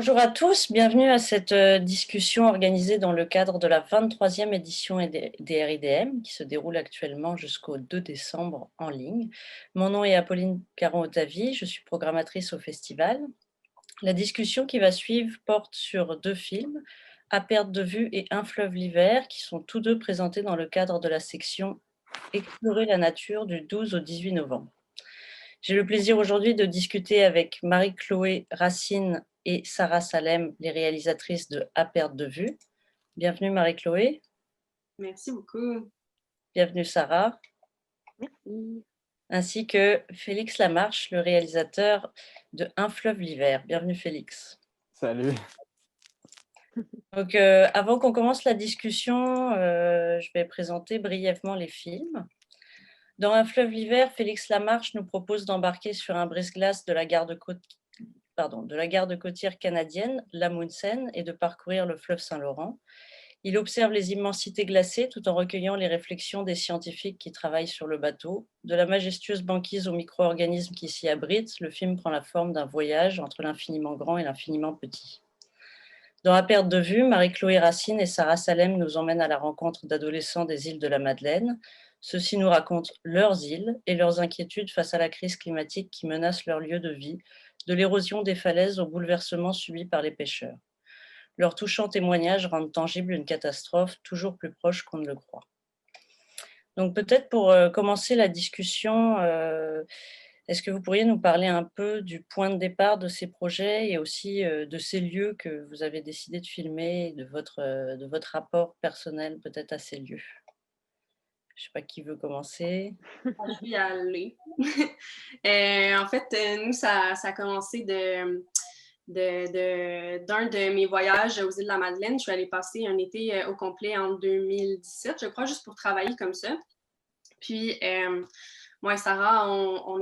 Bonjour à tous, bienvenue à cette discussion organisée dans le cadre de la 23e édition des RIDM qui se déroule actuellement jusqu'au 2 décembre en ligne. Mon nom est Apolline Caron-Otavi, je suis programmatrice au festival. La discussion qui va suivre porte sur deux films, À perte de vue et Un fleuve l'hiver, qui sont tous deux présentés dans le cadre de la section Explorer la nature du 12 au 18 novembre. J'ai le plaisir aujourd'hui de discuter avec Marie-Chloé Racine et Sarah Salem, les réalisatrices de À perte de vue. Bienvenue Marie-Chloé. Merci beaucoup. Bienvenue Sarah. Merci. Ainsi que Félix Lamarche, le réalisateur de Un fleuve l'hiver. Bienvenue Félix. Salut. Donc, avant qu'on commence la discussion, je vais présenter brièvement les films. Dans Un fleuve l'hiver, Félix Lamarche nous propose d'embarquer sur un brise-glace de la garde-côte côtière canadienne, l'Amundsen, et de parcourir le fleuve Saint-Laurent. Il observe les immensités glacées tout en recueillant les réflexions des scientifiques qui travaillent sur le bateau. De la majestueuse banquise aux micro-organismes qui s'y abritent, le film prend la forme d'un voyage entre l'infiniment grand et l'infiniment petit. Dans À perte de vue, Marie-Chloé Racine et Sarah Salem nous emmènent à la rencontre d'adolescents des îles de la Madeleine. Ceux-ci nous racontent leurs îles et leurs inquiétudes face à la crise climatique qui menace leur lieu de vie, de l'érosion des falaises aux bouleversements subis par les pêcheurs. Leurs touchants témoignages rendent tangible une catastrophe toujours plus proche qu'on ne le croit. Donc peut-être pour commencer la discussion, est-ce que vous pourriez nous parler un peu du point de départ de ces projets et aussi de ces lieux que vous avez décidé de filmer, de votre rapport personnel peut-être à ces lieux? Je ne sais pas qui veut commencer. Je vais y aller. En fait, nous, ça a commencé d'un de mes voyages aux îles de la Madeleine. Je suis allée passer un été au complet en 2017, je crois, juste pour travailler comme ça. Puis, moi et Sarah, on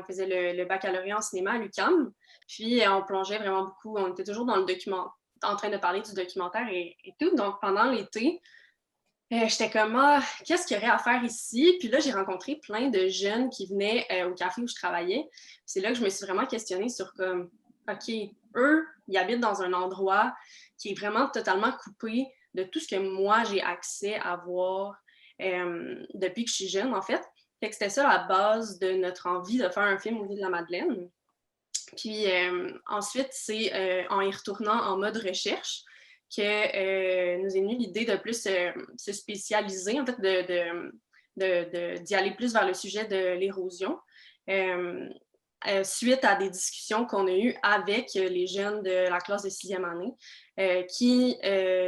faisait le baccalauréat en cinéma à l'UQAM. Puis, on plongeait vraiment beaucoup. On était toujours dans le document, en train de parler du documentaire et tout. Donc, pendant l'été, j'étais comme, qu'est-ce qu'il y aurait à faire ici? Puis là, j'ai rencontré plein de jeunes qui venaient au café où je travaillais. C'est là que je me suis vraiment questionnée sur comme, OK, eux, ils habitent dans un endroit qui est vraiment totalement coupé de tout ce que moi, j'ai accès à voir depuis que je suis jeune, en fait. Fait que c'était ça la base de notre envie de faire un film au lieu de la Madeleine. Puis ensuite, c'est en y retournant en mode recherche que nous est venue l'idée de plus se spécialiser, en fait, d'y aller plus vers le sujet de l'érosion. Suite à des discussions qu'on a eues avec les jeunes de la classe de 6e année qui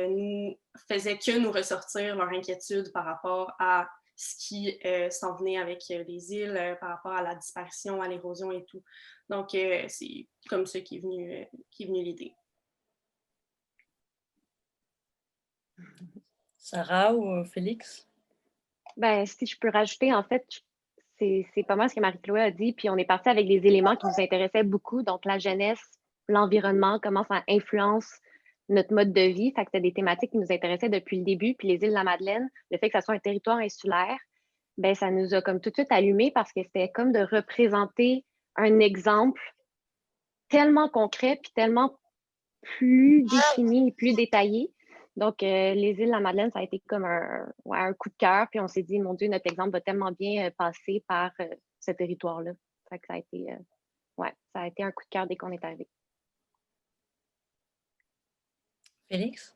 nous faisaient que nous ressortir leur inquiétude par rapport à ce qui s'en venait avec les îles, par rapport à la disparition, à l'érosion et tout. Donc, c'est comme ça qu'est venue l'idée. Sarah ou Félix? Ben, si je peux rajouter, en fait, c'est pas mal ce que Marie-Chloé a dit, puis on est parti avec des éléments qui nous intéressaient beaucoup, donc la jeunesse, l'environnement, comment ça influence notre mode de vie. Fait que c'était des thématiques qui nous intéressaient depuis le début, puis les îles de la Madeleine, le fait que ça soit un territoire insulaire, ben ça nous a comme tout de suite allumé parce que c'était comme de représenter un exemple tellement concret, puis tellement plus défini, plus détaillé. Donc, les îles de la Madeleine, ça a été comme un coup de cœur. Puis on s'est dit, mon Dieu, notre exemple va tellement bien passer par ce territoire-là. Ça a été, ça a été un coup de cœur dès qu'on est arrivé. Félix?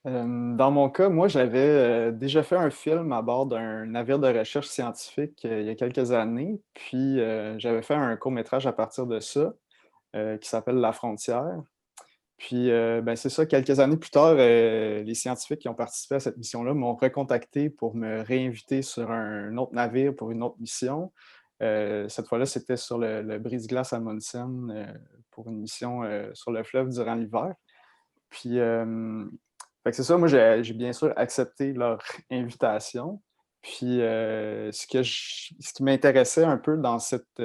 Dans mon cas, moi, j'avais déjà fait un film à bord d'un navire de recherche scientifique il y a quelques années. Puis, j'avais fait un court-métrage à partir de ça qui s'appelle La frontière. Puis, ben, c'est ça, quelques années plus tard, les scientifiques qui ont participé à cette mission-là m'ont recontacté pour me réinviter sur un autre navire pour une autre mission. Cette fois-là, c'était sur le brise-glace Amundsen pour une mission sur le fleuve durant l'hiver. Puis, fait que c'est ça, moi, j'ai bien sûr accepté leur invitation. Puis, ce qui m'intéressait un peu dans cette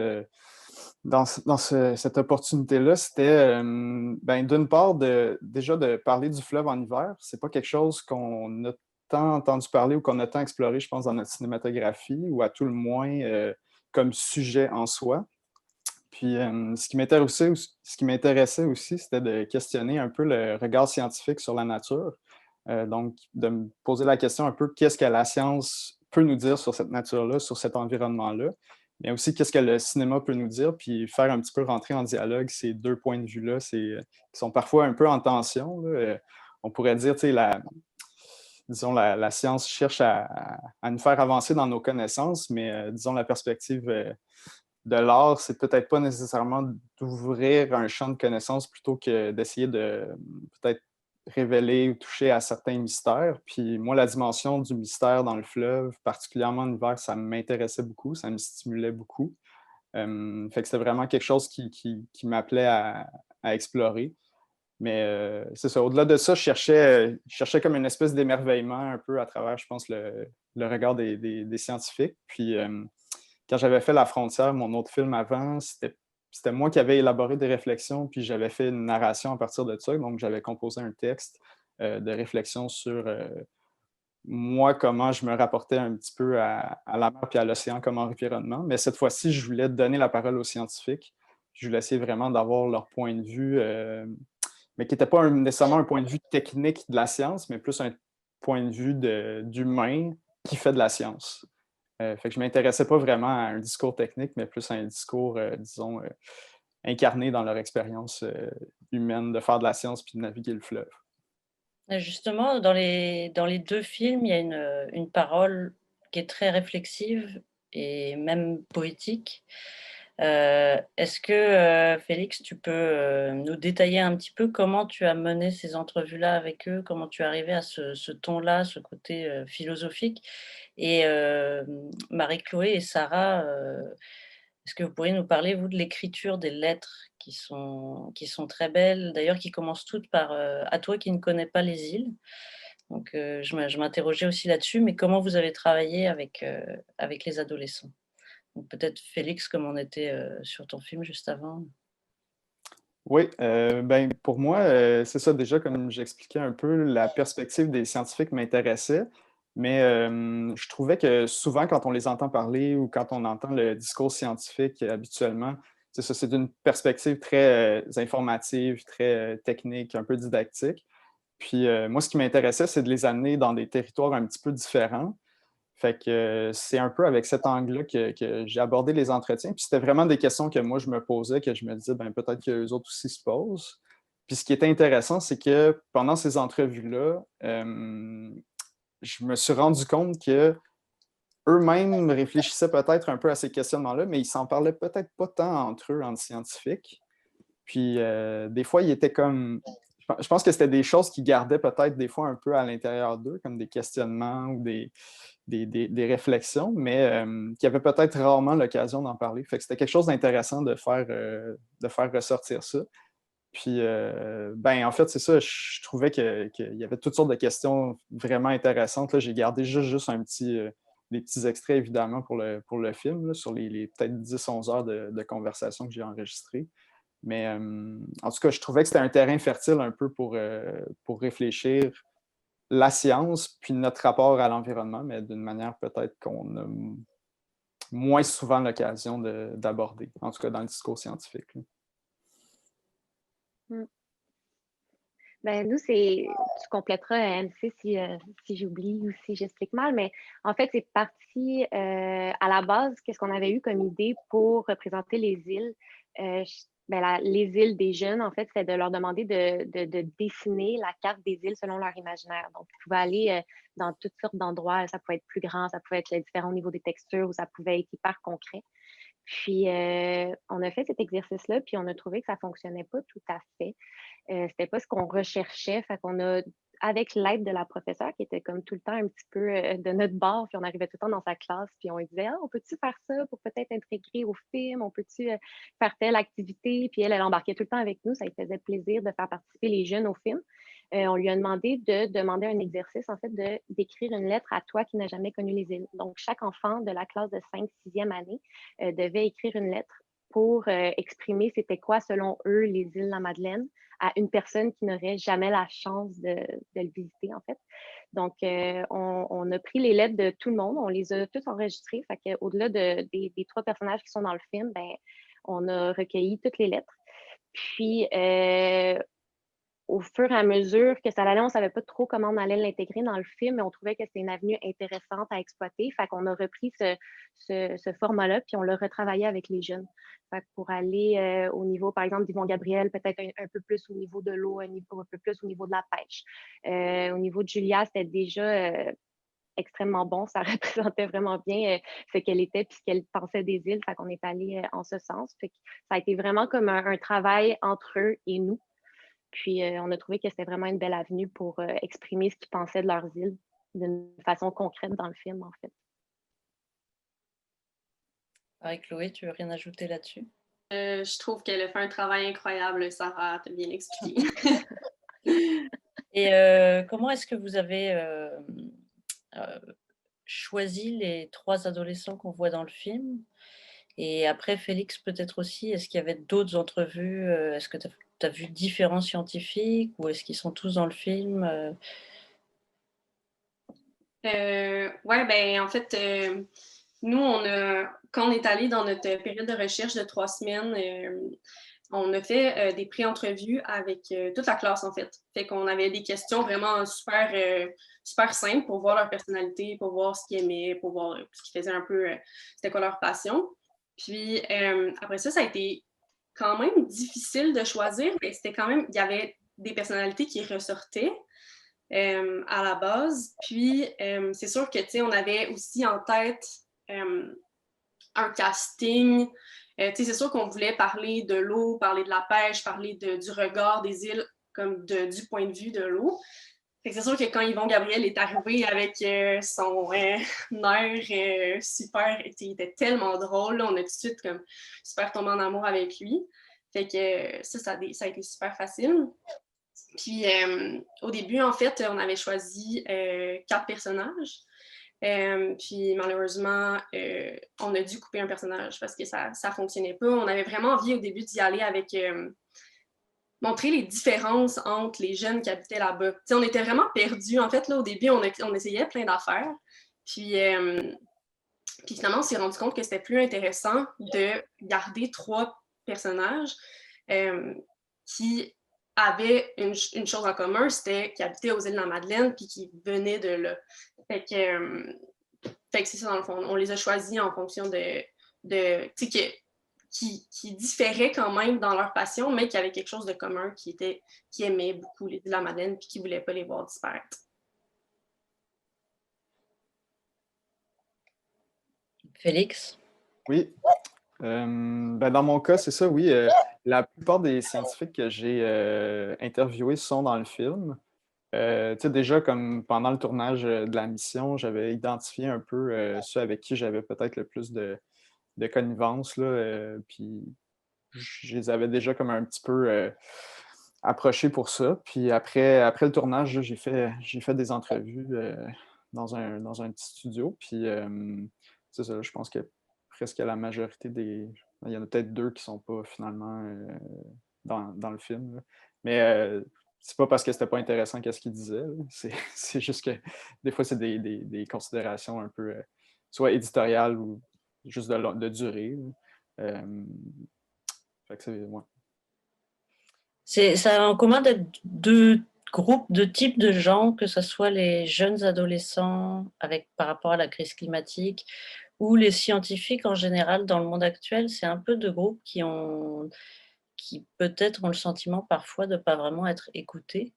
opportunité-là, c'était ben, d'une part déjà de parler du fleuve en hiver. C'est pas quelque chose qu'on a tant entendu parler ou qu'on a tant exploré, je pense, dans notre cinématographie, ou à tout le moins comme sujet en soi. Puis ce qui m'intéressait aussi, c'était de questionner un peu le regard scientifique sur la nature. Donc, de me poser la question un peu qu'est-ce que la science peut nous dire sur cette nature-là, sur cet environnement-là, mais aussi qu'est-ce que le cinéma peut nous dire, puis faire un petit peu rentrer en dialogue ces deux points de vue-là, qui sont parfois un peu en tension, là. On pourrait dire, tu sais, disons, la science cherche à nous faire avancer dans nos connaissances, mais disons, la perspective de l'art, c'est peut-être pas nécessairement d'ouvrir un champ de connaissances plutôt que d'essayer de peut-être révéler ou toucher à certains mystères. Puis moi, la dimension du mystère dans le fleuve, particulièrement en hiver, ça m'intéressait beaucoup, ça me stimulait beaucoup. Fait que c'était vraiment quelque chose qui m'appelait à explorer. Mais c'est ça. Au-delà de ça, je cherchais comme une espèce d'émerveillement un peu à travers, je pense, le regard des scientifiques. Puis quand j'avais fait La Frontière, mon autre film avant, c'était moi qui avais élaboré des réflexions, puis j'avais fait une narration à partir de ça. Donc, j'avais composé un texte de réflexion sur moi, comment je me rapportais un petit peu à la mer puis à l'océan comme environnement. Mais cette fois-ci, je voulais donner la parole aux scientifiques. Je voulais essayer vraiment d'avoir leur point de vue, mais qui n'était pas nécessairement un point de vue technique de la science, mais plus un point de vue d'humain qui fait de la science. Fait que je ne m'intéressais pas vraiment à un discours technique, mais plus à un discours, disons, incarné dans leur expérience humaine de faire de la science puis de naviguer le fleuve. Justement, dans les 2 films, il y a une parole qui est très réflexive et même poétique. Est-ce que, Félix, tu peux, nous détailler un petit peu comment tu as mené ces entrevues-là avec eux? Comment tu es arrivé à ce ton-là, ce côté, philosophique? Et Marie-Chloé et Sarah, est-ce que vous pourriez nous parler, vous, de l'écriture des lettres qui sont très belles, d'ailleurs qui commencent toutes par, «À toi qui ne connais pas les îles». Donc je m'interrogeais aussi là-dessus, mais comment vous avez travaillé avec les adolescents? Donc peut-être Félix, comme on était, sur ton film juste avant? Oui, ben, pour moi, c'est ça déjà, comme j'expliquais un peu, la perspective des scientifiques m'intéressait, mais je trouvais que souvent, quand on les entend parler ou quand on entend le discours scientifique habituellement, c'est ça, c'est une perspective très informative, très technique, un peu didactique. Puis moi, ce qui m'intéressait, c'est de les amener dans des territoires un petit peu différents. Fait que c'est un peu avec cet angle-là que j'ai abordé les entretiens. Puis c'était vraiment des questions que moi, je me posais, que je me disais, ben peut-être qu'eux autres aussi se posent. Puis ce qui était intéressant, c'est que pendant ces entrevues-là, je me suis rendu compte que eux-mêmes réfléchissaient peut-être un peu à ces questionnements-là, mais ils s'en parlaient peut-être pas tant entre eux, entre scientifiques. Puis des fois, ils étaient comme. Je pense que c'était des choses qu'ils gardaient peut-être des fois un peu à l'intérieur d'eux, comme des questionnements ou des réflexions, mais qui avaient peut-être rarement l'occasion d'en parler. Fait que c'était quelque chose d'intéressant de faire ressortir ça. Puis, ben, en fait, c'est ça, je trouvais qu'il y avait toutes sortes de questions vraiment intéressantes. Là, j'ai gardé juste des petits extraits, évidemment, pour le film, là, sur les peut-être 10-11 heures de conversation que j'ai enregistrées. Mais en tout cas, je trouvais que c'était un terrain fertile un peu pour réfléchir la science, puis notre rapport à l'environnement, mais d'une manière peut-être qu'on a moins souvent l'occasion d'aborder, en tout cas dans le discours scientifique. Là. Mm. Ben, nous, tu compléteras, MC, si j'oublie ou si j'explique mal, mais en fait, c'est parti à la base, qu'est-ce qu'on avait eu comme idée pour représenter les îles. Les îles des jeunes, en fait, c'était de leur demander de dessiner la carte des îles selon leur imaginaire. Donc, ils pouvaient aller dans toutes sortes d'endroits. Ça pouvait être plus grand, ça pouvait être différent au niveau des textures ou ça pouvait être hyper concret. Puis, on a fait cet exercice-là, puis on a trouvé que ça ne fonctionnait pas tout à fait. C'était pas ce qu'on recherchait. Fait qu'on a, avec l'aide de la professeure qui était comme tout le temps un petit peu de notre bord, puis on arrivait tout le temps dans sa classe, puis on lui disait, ah, on peut-tu faire ça pour peut-être intégrer au film? On peut-tu faire telle activité? Puis elle embarquait tout le temps avec nous. Ça lui faisait plaisir de faire participer les jeunes au film. On lui a demandé de demander un exercice, en fait, d'écrire une lettre à toi qui n'as jamais connu les îles. Donc, chaque enfant de la classe de 5e, 6e année devait écrire une lettre pour exprimer c'était quoi, selon eux, les îles La Madeleine à une personne qui n'aurait jamais la chance de le visiter, en fait. Donc, on a pris les lettres de tout le monde, on les a toutes enregistrées. Fait qu'au-delà des 3 personnages qui sont dans le film, ben, on a recueilli toutes les lettres. Puis, au fur et à mesure que ça allait, on ne savait pas trop comment on allait l'intégrer dans le film, mais on trouvait que c'était une avenue intéressante à exploiter. Fait qu'on a repris ce format-là, puis on l'a retravaillé avec les jeunes. Fait que pour aller au niveau, par exemple, d'Yvon Gabriel, peut-être un peu plus au niveau de l'eau, un peu plus au niveau de la pêche. Au niveau de Julia, c'était déjà extrêmement bon. Ça représentait vraiment bien ce qu'elle était puis ce qu'elle pensait des îles. Fait qu'on est allé en ce sens. Fait que ça a été vraiment comme un travail entre eux et nous. Puis, on a trouvé que c'était vraiment une belle avenue pour exprimer ce qu'ils pensaient de leurs îles d'une façon concrète dans le film, en fait. Marie-Chloé, tu veux rien ajouter là-dessus? Je trouve qu'elle a fait un travail incroyable, Sarah, t'as bien expliqué. Et comment est-ce que vous avez choisi les 3 adolescents qu'on voit dans le film? Et après, Félix, peut-être aussi, est-ce qu'il y avait d'autres entrevues? Est-ce que tu as vu différents scientifiques ou est-ce qu'ils sont tous dans le film? Ouais, ben en fait, nous, quand on est allé dans notre période de recherche de 3 semaines, on a fait des pré-entrevues avec toute la classe, en fait. Fait qu'on avait des questions vraiment super simples pour voir leur personnalité, pour voir ce qu'ils aimaient, pour voir ce qu'ils faisaient un peu, c'était quoi leur passion. Puis après ça, ça a été quand même difficile de choisir, mais c'était quand même, il y avait des personnalités qui ressortaient à la base. Puis c'est sûr que, tu sais, on avait aussi en tête un casting. C'est sûr qu'on voulait parler de l'eau, parler de la pêche, parler du regard des îles comme du point de vue de l'eau. C'est sûr que quand Yvon Gabriel est arrivé avec son air super, il était tellement drôle, là, on a tout de suite comme super tombé en amour avec lui. Fait que ça a été super facile. Puis au début, en fait, on avait choisi 4 personnages. Puis malheureusement, on a dû couper un personnage parce que ça ne fonctionnait pas. On avait vraiment envie au début d'y aller avec montrer les différences entre les jeunes qui habitaient là-bas. T'sais, on était vraiment perdus. En fait, là, au début, on essayait plein d'affaires. Puis finalement, on s'est rendu compte que c'était plus intéressant de garder 3 personnages qui avaient une chose en commun, c'était qu'ils habitaient aux îles de la Madeleine puis qu'ils venaient de là. Fait que c'est ça, dans le fond. On les a choisis en fonction tu sais, qui différaient quand même dans leur passion, mais qui avaient quelque chose de commun, qui aimaient beaucoup les îles de la Madeleine puis qui ne voulaient pas les voir disparaître. Félix? Oui. Ben dans mon cas, c'est ça, oui. La plupart des scientifiques que j'ai interviewés sont dans le film. Tu sais, déjà, comme pendant le tournage de la mission, j'avais identifié un peu ceux avec qui j'avais peut-être le plus de connivence, là, puis je les avais déjà comme un petit peu approchés pour ça. Puis après le tournage, là, j'ai fait des entrevues dans un petit studio. Puis c'est ça, je pense que presque la majorité il y en a peut-être 2 qui sont pas finalement dans le film, là. Mais c'est pas parce que c'était pas intéressant qu'est-ce qu'il disait. C'est juste que des fois, c'est des considérations un peu soit éditoriales ou juste de durée. Fait que ouais. Ça a en commun d'être 2 groupes, 2 types de gens, que ce soit les jeunes adolescents par rapport à la crise climatique ou les scientifiques en général dans le monde actuel. C'est un peu 2 groupes qui peut-être ont le sentiment parfois de ne pas vraiment être écoutés.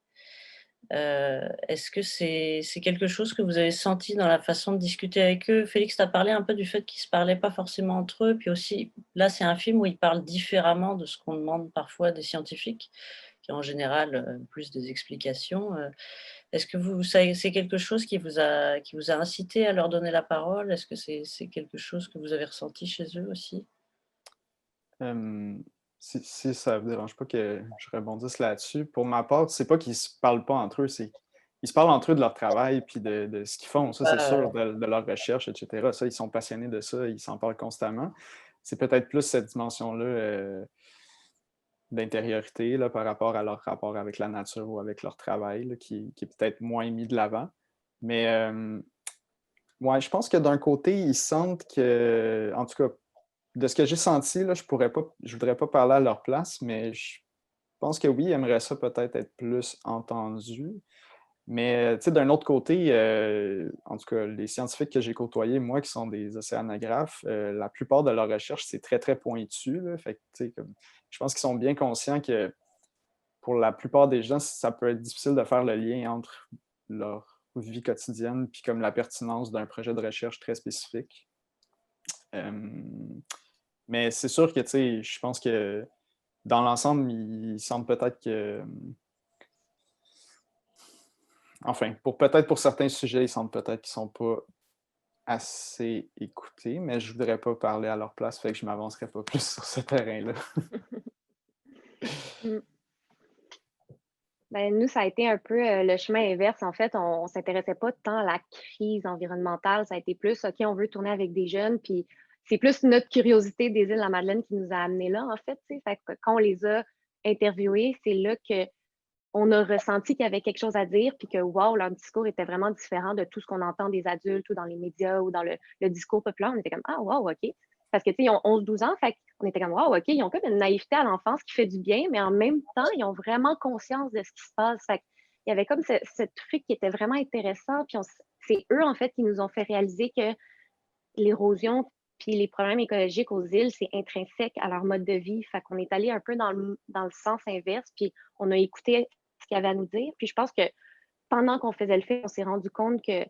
Est-ce que c'est quelque chose que vous avez senti dans la façon de discuter avec eux? Félix, tu as parlé un peu du fait qu'ils ne se parlaient pas forcément entre eux, puis aussi, là, c'est un film où ils parlent différemment de ce qu'on demande parfois des scientifiques, qui ont en général plus des explications. Est-ce que c'est quelque chose qui vous a incité à leur donner la parole? Est-ce que c'est quelque chose que vous avez ressenti chez eux aussi? Si ça ne vous dérange pas que je rebondisse là-dessus, pour ma part, c'est pas qu'ils se parlent pas entre eux, c'est qu'ils se parlent entre eux de leur travail puis de ce qu'ils font, ça c'est sûr, de leur recherche, etc. Ça, ils sont passionnés de ça, ils s'en parlent constamment. C'est peut-être plus cette dimension-là d'intériorité là, par rapport à leur rapport avec la nature ou avec leur travail là, qui est peut-être moins mis de l'avant. Mais ouais, je pense que d'un côté, ils sentent que, en tout cas, de ce que j'ai senti, là, je voudrais pas parler à leur place, mais je pense que oui, ils aimeraient ça peut-être être plus entendus. Mais d'un autre côté, en tout cas, les scientifiques que j'ai côtoyés, moi, qui sont des océanographes, la plupart de leurs recherches, c'est très, très pointu. Là. Fait que, je pense qu'ils sont bien conscients que pour la plupart des gens, ça peut être difficile de faire le lien entre leur vie quotidienne puis comme la pertinence d'un projet de recherche très spécifique. Mais c'est sûr que, je pense que dans l'ensemble, il semble peut-être que... Enfin, peut-être pour certains sujets, il semble peut-être qu'ils ne sont pas assez écoutés, mais je ne voudrais pas parler à leur place, fait que je ne m'avancerai pas plus sur ce terrain-là. Ben, nous, ça a été un peu le chemin inverse. En fait, on ne s'intéressait pas tant à la crise environnementale. Ça a été plus, OK, on veut tourner avec des jeunes, puis c'est plus notre curiosité des îles de la Madeleine qui nous a amenés là, en fait. Fait que quand on les a interviewés, c'est là qu'on a ressenti qu'il y avait quelque chose à dire, puis que, wow, leur discours était vraiment différent de tout ce qu'on entend des adultes ou dans les médias ou dans le discours populaire. On était comme, ah, wow, OK. Parce que, tu sais, ils ont 11-12 ans, fait qu'on était comme, wow, OK, ils ont comme une naïveté à l'enfance qui fait du bien, mais en même temps, ils ont vraiment conscience de ce qui se passe. Fait il y avait comme ce truc qui était vraiment intéressant, puis c'est eux, en fait, qui nous ont fait réaliser que l'érosion puis les problèmes écologiques aux îles, c'est intrinsèque à leur mode de vie. Fait qu'on est allé un peu dans le sens inverse, puis on a écouté ce qu'il y avait à nous dire. Puis je pense que pendant qu'on faisait le film, on s'est rendu compte que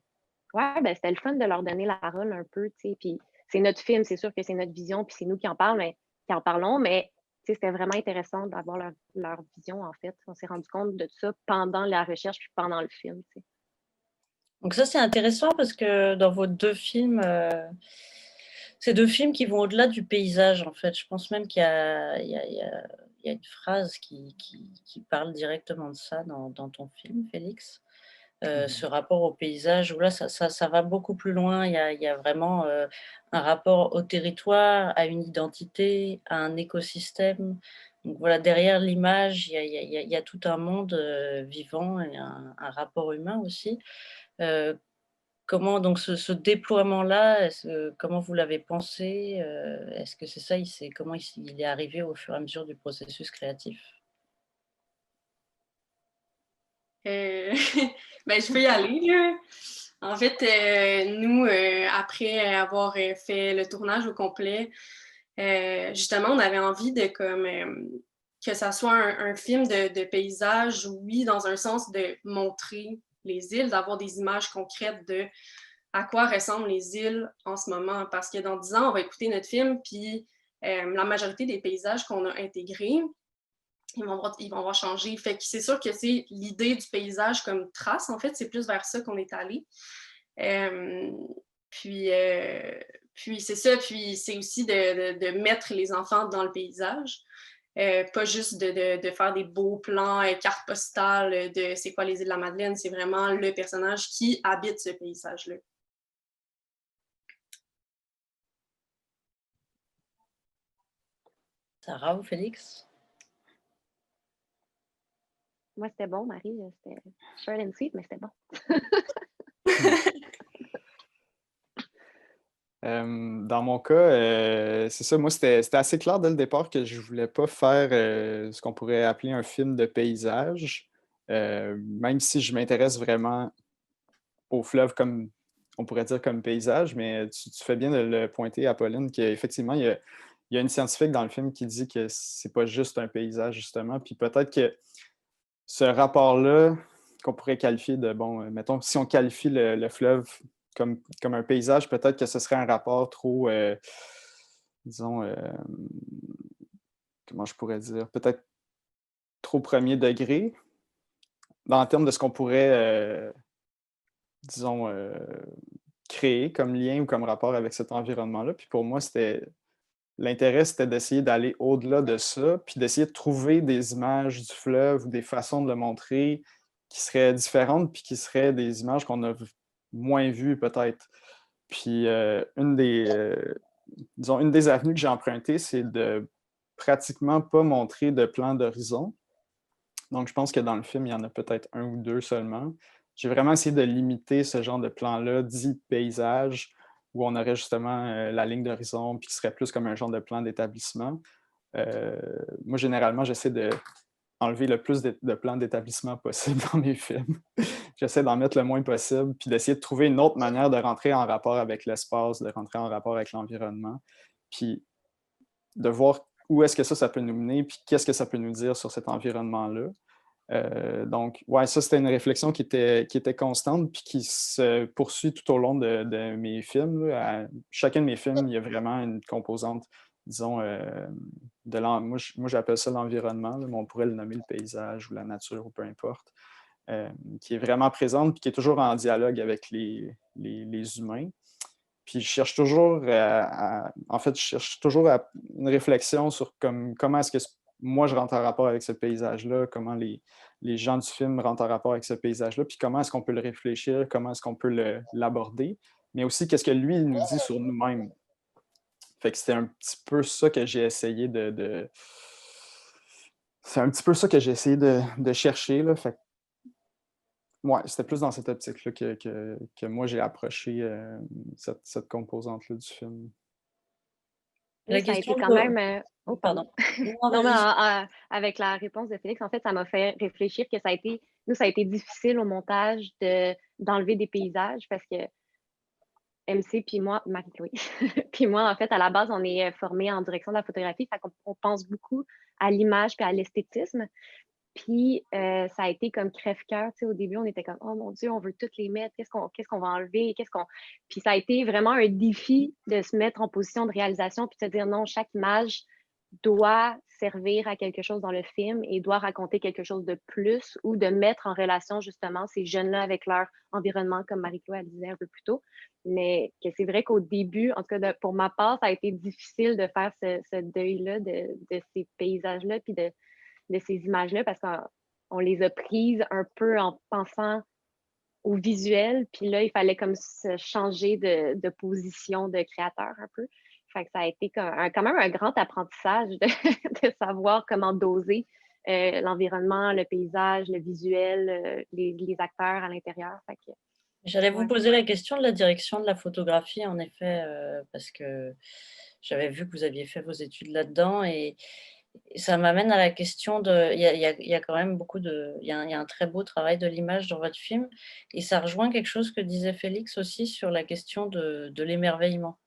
ouais, ben, c'était le fun de leur donner la parole un peu, tu sais. Puis c'est notre film, c'est sûr que c'est notre vision, puis c'est nous qui en parlons, mais c'était vraiment intéressant d'avoir leur vision, en fait. On s'est rendu compte de ça pendant la recherche puis pendant le film, tu sais. Donc ça, c'est intéressant parce que dans vos 2 films, c'est 2 films qui vont au-delà du paysage, en fait. Je pense même qu'il y a une phrase qui parle directement de ça dans ton film, Félix. Ce rapport au paysage où là, ça va beaucoup plus loin. Il y a vraiment, un rapport au territoire, à une identité, à un écosystème. Donc voilà, derrière l'image, il y a tout un monde, vivant et un rapport humain aussi. Heu, Comment donc ce déploiement-là, comment vous l'avez pensé? Est-ce que c'est ça, comment il est arrivé au fur et à mesure du processus créatif? Euh, ben, je peux y aller, là. En fait, nous, après avoir fait le tournage au complet, justement, on avait envie de que ça soit un film de paysage, oui, dans un sens de montrer les îles, d'avoir des images concrètes de à quoi ressemblent les îles en ce moment. Parce que dans 10 ans, on va écouter notre film, puis la majorité des paysages qu'on a intégrés, ils vont avoir changé. Fait que c'est sûr que c'est l'idée du paysage comme trace, en fait, c'est plus vers ça qu'on est allé. Euh, puis, euh, puis c'est ça, puis c'est aussi de mettre les enfants dans le paysage. Pas juste de faire des beaux plans, cartes postales de c'est quoi les îles de la Madeleine, c'est vraiment le personnage qui habite ce paysage-là. Sarah ou Félix? Moi, c'était bon, Marie, c'était short and sweet, mais c'était bon. Dans mon cas, c'est ça, moi, c'était assez clair dès le départ que je voulais pas faire ce qu'on pourrait appeler un film de paysage, même si je m'intéresse vraiment au fleuve comme, on pourrait dire comme paysage, mais tu fais bien de le pointer, Apolline, qu'effectivement, il y a une scientifique dans le film qui dit que c'est pas juste un paysage, justement, puis peut-être que ce rapport-là, qu'on pourrait qualifier de, bon, mettons, si on qualifie le fleuve comme un paysage, peut-être que ce serait un rapport trop, disons, comment je pourrais dire, peut-être trop premier degré, en termes de ce qu'on pourrait, disons, créer comme lien ou comme rapport avec cet environnement-là. Puis pour moi, l'intérêt, c'était d'essayer d'aller au-delà de ça, puis d'essayer de trouver des images du fleuve ou des façons de le montrer qui seraient différentes, puis qui seraient des images qu'on a moins vues peut-être. Puis disons, une des avenues que j'ai empruntées, c'est de pratiquement pas montrer de plan d'horizon. Donc, je pense que dans le film, il y en a peut-être un ou deux seulement. J'ai vraiment essayé de limiter ce genre de plan-là, dit paysage, où on aurait justement la ligne d'horizon, puis qui serait plus comme un genre de plan d'établissement. Moi, généralement, j'essaie d'enlever le plus de plans d'établissement possible dans mes films. J'essaie d'en mettre le moins possible, puis d'essayer de trouver une autre manière de rentrer en rapport avec l'espace, de rentrer en rapport avec l'environnement, puis de voir où est-ce que ça peut nous mener, puis qu'est-ce que ça peut nous dire sur cet environnement-là. Donc, ouais, ça, c'était une réflexion qui était constante, puis qui se poursuit tout au long de mes films. Là. À chacun de mes films, il y a vraiment une composante, disons, moi, j'appelle ça l'environnement, mais on pourrait le nommer le paysage ou la nature, ou peu importe, qui est vraiment présente, puis qui est toujours en dialogue avec les humains. Puis je cherche toujours une réflexion sur comment est-ce que moi je rentre en rapport avec ce paysage-là, comment les gens du film rentrent en rapport avec ce paysage-là, puis comment est-ce qu'on peut le réfléchir, comment est-ce qu'on peut l'aborder, mais aussi qu'est-ce que lui il nous dit sur nous-mêmes. Fait que c'était un petit peu ça que j'ai essayé C'est un petit peu ça que j'ai essayé de chercher, là. Fait que, ouais, c'était plus dans cette optique-là que moi j'ai approché cette composante-là du film. La Ça a été question quand de... même. Oh, Pardon. pardon. Non, Non, mais vas-y. avec la réponse de Félix, en fait, ça m'a fait réfléchir que ça a été difficile au montage d'enlever des paysages parce que MC puis moi, Marie-Chloé, puis moi, en fait, à la base, on est formés en direction de la photographie, fait qu'on on pense beaucoup à l'image puis à l'esthétisme. Puis ça a été comme crève-cœur. Tu sais, au début, on était comme oh mon Dieu, on veut toutes les mettre, qu'est-ce qu'on va enlever? Puis ça a été vraiment un défi de se mettre en position de réalisation puis de se dire non, chaque image doit servir à quelque chose dans le film et doit raconter quelque chose de plus ou de mettre en relation justement ces jeunes-là avec leur environnement, comme Marie-Claude disait un peu plus tôt. Mais que c'est vrai qu'au début, en tout cas pour ma part, ça a été difficile de faire ce deuil-là de ces paysages-là puis de ces images-là parce qu'on les a prises un peu en pensant au visuel, puis là, il fallait comme se changer de position de créateur un peu. Fait que ça a été quand même un grand apprentissage de savoir comment doser l'environnement, le paysage, le visuel, les acteurs à l'intérieur. Fait que, J'allais vous ouais. poser la question de la direction de la photographie, en effet, parce que j'avais vu que vous aviez fait vos études là-dedans et ça m'amène à la question de il y a quand même beaucoup de il y a un très beau travail de l'image dans votre film et ça rejoint quelque chose que disait Félix aussi sur la question de l'émerveillement.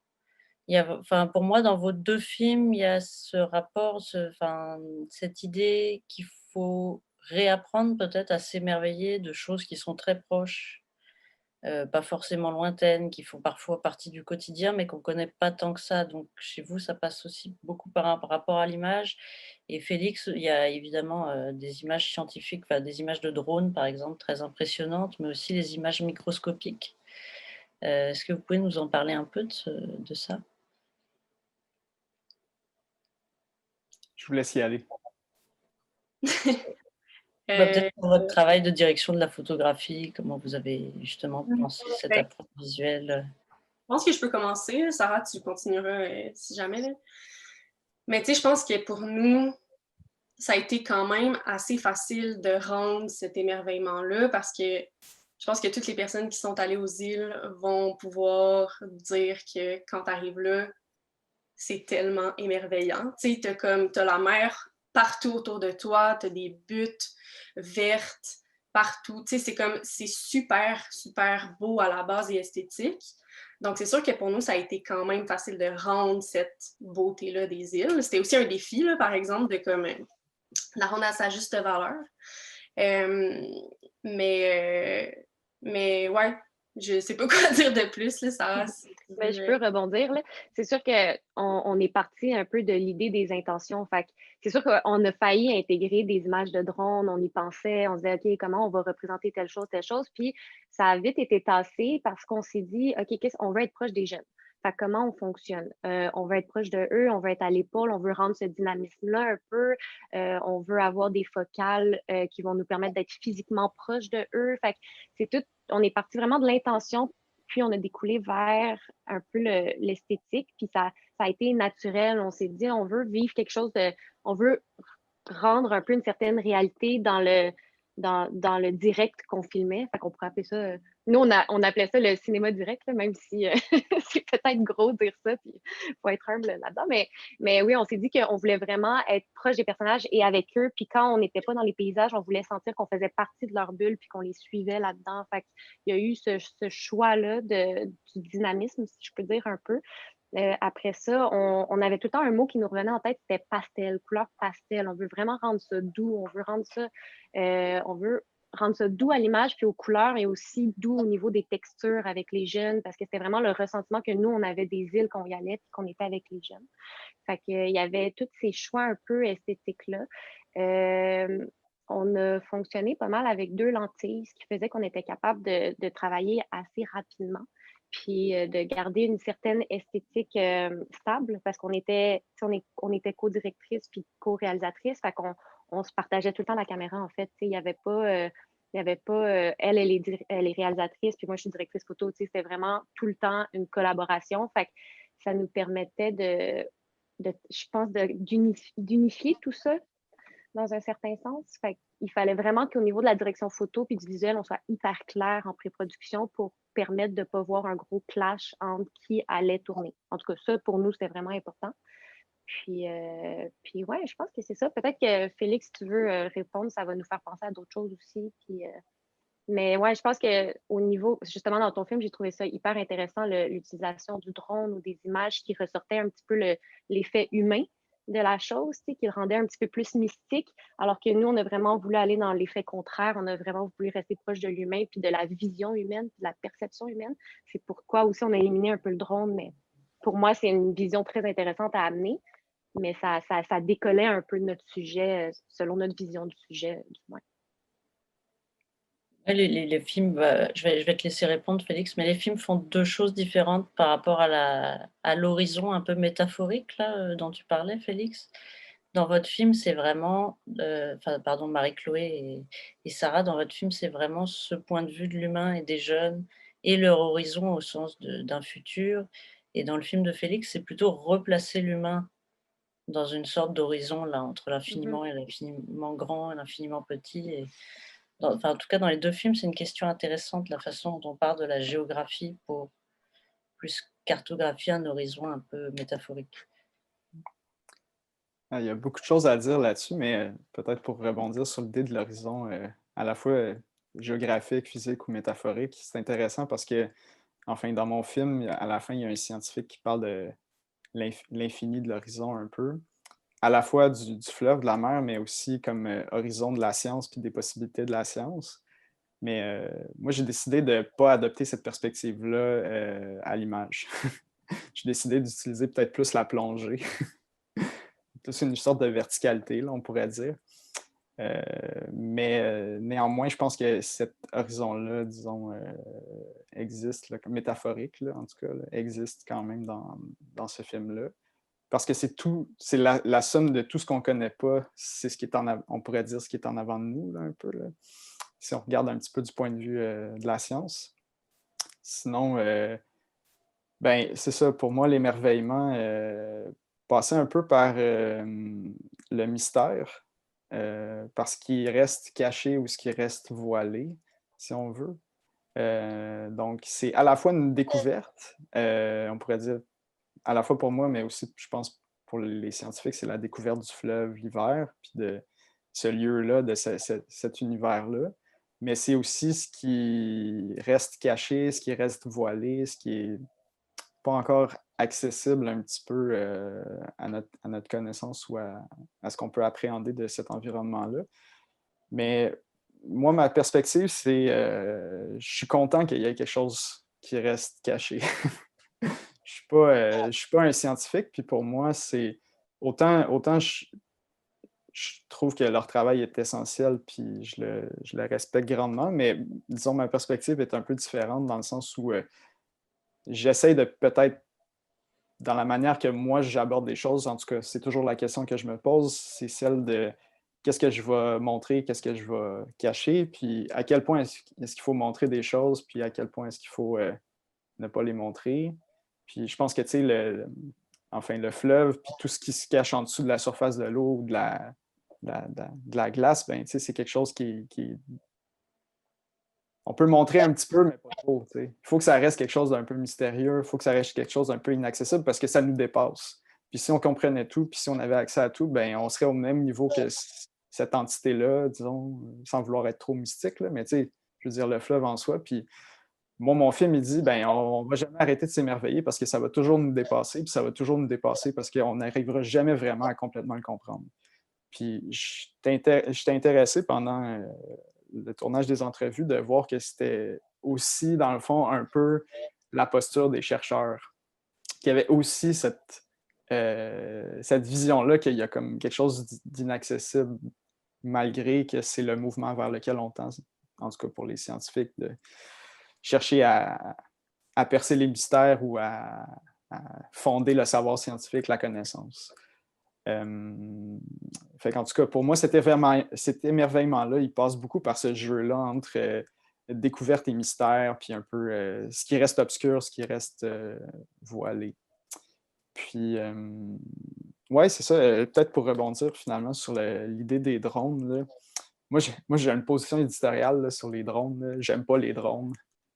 Il y a enfin, pour moi, dans vos 2 films, il y a ce rapport, cette idée qu'il faut réapprendre peut-être à s'émerveiller de choses qui sont très proches, pas forcément lointaines, qui font parfois partie du quotidien, mais qu'on connaît pas tant que ça. Donc chez vous, ça passe aussi beaucoup par rapport à l'image et Félix, il y a évidemment, des images scientifiques, enfin des images de drones, par exemple, très impressionnantes, mais aussi les images microscopiques. Est-ce que vous pouvez nous en parler un peu de ça? Je vous laisse y aller. Bah, peut-être Euh, pour votre travail de direction de la photographie, comment vous avez justement pensé cette ben, approche visuelle? je pense que je peux commencer. Sarah, tu continueras si jamais. Là. Mais tu sais, je pense que pour nous, ça a été quand même assez facile de rendre cet émerveillement-là parce que je pense que toutes les personnes qui sont allées aux îles vont pouvoir dire que quand tu arrives là, c'est tellement émerveillant. Tu sais, t'as la mer partout autour de toi, t'as des buttes vertes partout. Tu sais, c'est super, super beau à la base et esthétique. Donc, c'est sûr que pour nous, ça a été quand même facile de rendre cette beauté-là des îles. C'était aussi un défi, là, par exemple, de comme la rendre à sa juste valeur. Euh, mais, mais ouais, je sais pas quoi dire de plus, là, ça. Ben, je peux rebondir, là. C'est sûr qu'on est parti un peu de l'idée des intentions. Fait que c'est sûr qu'on a failli intégrer des images de drones, on y pensait, on se disait, OK, comment on va représenter telle chose, telle chose. Puis ça a vite été tassé parce qu'on s'est dit, OK, on veut être proche des jeunes. Fait que comment on fonctionne? On veut être proche de eux, on veut être à l'épaule, on veut rendre ce dynamisme-là un peu, on veut avoir des focales qui vont nous permettre d'être physiquement proche de eux. Fait que c'est tout, on est parti vraiment de l'intention puis on a découlé vers un peu l'esthétique, puis ça a été naturel. On s'est dit, on veut vivre quelque chose on veut rendre un peu une certaine réalité dans le direct qu'on filmait. Fait qu'on pourrait appeler ça Nous, on appelait ça le cinéma direct, là, même si c'est peut-être gros de dire ça, puis il faut être humble là-dedans. Mais oui, on s'est dit qu'on voulait vraiment être proche des personnages et avec eux. Puis quand on n'était pas dans les paysages, on voulait sentir qu'on faisait partie de leur bulle puis qu'on les suivait là-dedans. Fait qu'il y a eu ce choix-là du dynamisme, si je peux dire un peu. Après ça, on avait tout le temps un mot qui nous revenait en tête, c'était pastel, couleur pastel. On veut vraiment rendre ça doux, on veut rendre ça doux à l'image puis aux couleurs, mais aussi doux au niveau des textures avec les jeunes, parce que c'était vraiment le ressentiment que nous, on avait des îles qu'on y allait puis qu'on était avec les jeunes. Fait qu'il y avait tous ces choix un peu esthétiques-là. On a fonctionné pas mal avec 2 lentilles, ce qui faisait qu'on était capable de travailler assez rapidement, puis de garder une certaine esthétique stable, parce qu'on était, on était co-directrice puis co-réalisatrice, fait qu'on se partageait tout le temps la caméra, en fait. Il n'y avait pas, elle est réalisatrice, puis moi, je suis directrice photo. C'était vraiment tout le temps une collaboration. Fait que ça nous permettait je pense, d'unifier tout ça dans un certain sens. Fait qu'il fallait vraiment qu'au niveau de la direction photo puis du visuel, on soit hyper clair en pré-production pour permettre de ne pas voir un gros clash entre qui allait tourner. En tout cas, ça, pour nous, c'était vraiment important. Puis ouais, je pense que c'est ça. Peut-être que Félix, si tu veux répondre, ça va nous faire penser à d'autres choses aussi. Mais ouais, je pense qu'au niveau, justement, dans ton film, j'ai trouvé ça hyper intéressant, l'utilisation du drone ou des images qui ressortaient un petit peu l'effet humain de la chose, qui le rendait un petit peu plus mystique, alors que nous, on a vraiment voulu aller dans l'effet contraire, on a vraiment voulu rester proche de l'humain, puis de la vision humaine, puis de la perception humaine. C'est pourquoi aussi on a éliminé un peu le drone, mais pour moi, c'est une vision très intéressante à amener, mais ça décollait un peu de notre sujet, selon notre vision du sujet, du moins. Les films, je vais te laisser répondre, Félix, mais les films font 2 choses différentes par rapport à l'horizon un peu métaphorique là, dont tu parlais, Félix. Dans votre film, c'est vraiment, pardon, Marie-Chloé et Sarah, dans votre film, c'est vraiment ce point de vue de l'humain et des jeunes et leur horizon au sens d'un futur. Et dans le film de Félix, c'est plutôt replacer l'humain dans une sorte d'horizon là, entre Mhm. l'infiniment et l'infiniment grand et l'infiniment petit. Et en tout cas, dans les 2 films, c'est une question intéressante, la façon dont on part de la géographie pour plus cartographier un horizon un peu métaphorique. Ah, il y a beaucoup de choses à dire là-dessus, mais peut-être pour rebondir sur l'idée de l'horizon, à la fois géographique, physique ou métaphorique, c'est intéressant parce que, enfin, dans mon film, à la fin, il y a un scientifique qui parle de l'infini de l'horizon un peu, à la fois du fleuve, de la mer, mais aussi comme horizon de la science puis des possibilités de la science. Mais moi, j'ai décidé de ne pas adopter cette perspective-là à l'image. J'ai décidé d'utiliser peut-être plus la plongée. Plus une sorte de verticalité, là, on pourrait dire. Mais néanmoins, je pense que cet horizon-là, disons, existe, là, métaphorique, là, en tout cas, là, existe quand même dans ce film-là. Parce que c'est la somme de tout ce qu'on ne connaît pas, c'est ce qui est on pourrait dire ce qui est en avant de nous, là, un peu, là, si on regarde un petit peu du point de vue de la science. Sinon, ben, c'est ça, pour moi, l'émerveillement passait un peu par le mystère, parce qu'il reste caché ou ce qui reste voilé, si on veut. Donc, c'est à la fois une découverte, on pourrait dire, à la fois pour moi, mais aussi, je pense, pour les scientifiques, c'est la découverte du fleuve l'hiver, puis de ce lieu-là, de cet univers-là. Mais c'est aussi ce qui reste caché, ce qui reste voilé, ce qui est pas encore accessible un petit peu à notre connaissance ou à ce qu'on peut appréhender de cet environnement-là. Mais moi, ma perspective, c'est je suis content qu'il y ait quelque chose qui reste caché. Je suis pas un scientifique, puis pour moi, c'est autant je trouve que leur travail est essentiel, puis je le respecte grandement, mais disons, ma perspective est un peu différente dans le sens où j'essaie de peut-être dans la manière que moi j'aborde des choses, en tout cas, c'est toujours la question que je me pose, c'est celle de qu'est-ce que je vais montrer, qu'est-ce que je vais cacher, puis à quel point est-ce qu'il faut montrer des choses, puis à quel point est-ce qu'il faut ne pas les montrer. Puis je pense que, tu sais, enfin, le fleuve, puis tout ce qui se cache en dessous de la surface de l'eau ou de la glace, ben, tu sais, c'est quelque chose qui on peut montrer un petit peu, mais pas trop. Il faut que ça reste quelque chose d'un peu mystérieux, il faut que ça reste quelque chose d'un peu inaccessible parce que ça nous dépasse. Puis si on comprenait tout, puis si on avait accès à tout, ben on serait au même niveau que cette entité-là, disons, sans vouloir être trop mystique, là, mais tu sais, je veux dire, le fleuve en soi. Puis moi, mon film, il dit, ben on va jamais arrêter de s'émerveiller parce que ça va toujours nous dépasser, puis ça va toujours nous dépasser parce qu'on n'arrivera jamais vraiment à complètement le comprendre. Puis j'étais intéressé pendant le tournage des entrevues de voir que c'était aussi, dans le fond, un peu la posture des chercheurs, qu'il y avait aussi cette vision-là qu'il y a comme quelque chose d'inaccessible, malgré que c'est le mouvement vers lequel on tend, en tout cas pour les scientifiques, de chercher à percer les mystères ou à fonder le savoir scientifique, la connaissance. Fait qu'en tout cas, pour moi, cet émerveillement-là, il passe beaucoup par ce jeu-là entre découverte et mystère, puis un peu ce qui reste obscur, ce qui reste voilé. Puis, ouais, c'est ça. Peut-être pour rebondir finalement sur l'idée des drones, là. Moi, j'ai une position éditoriale là, sur les drones. J'aime pas les drones.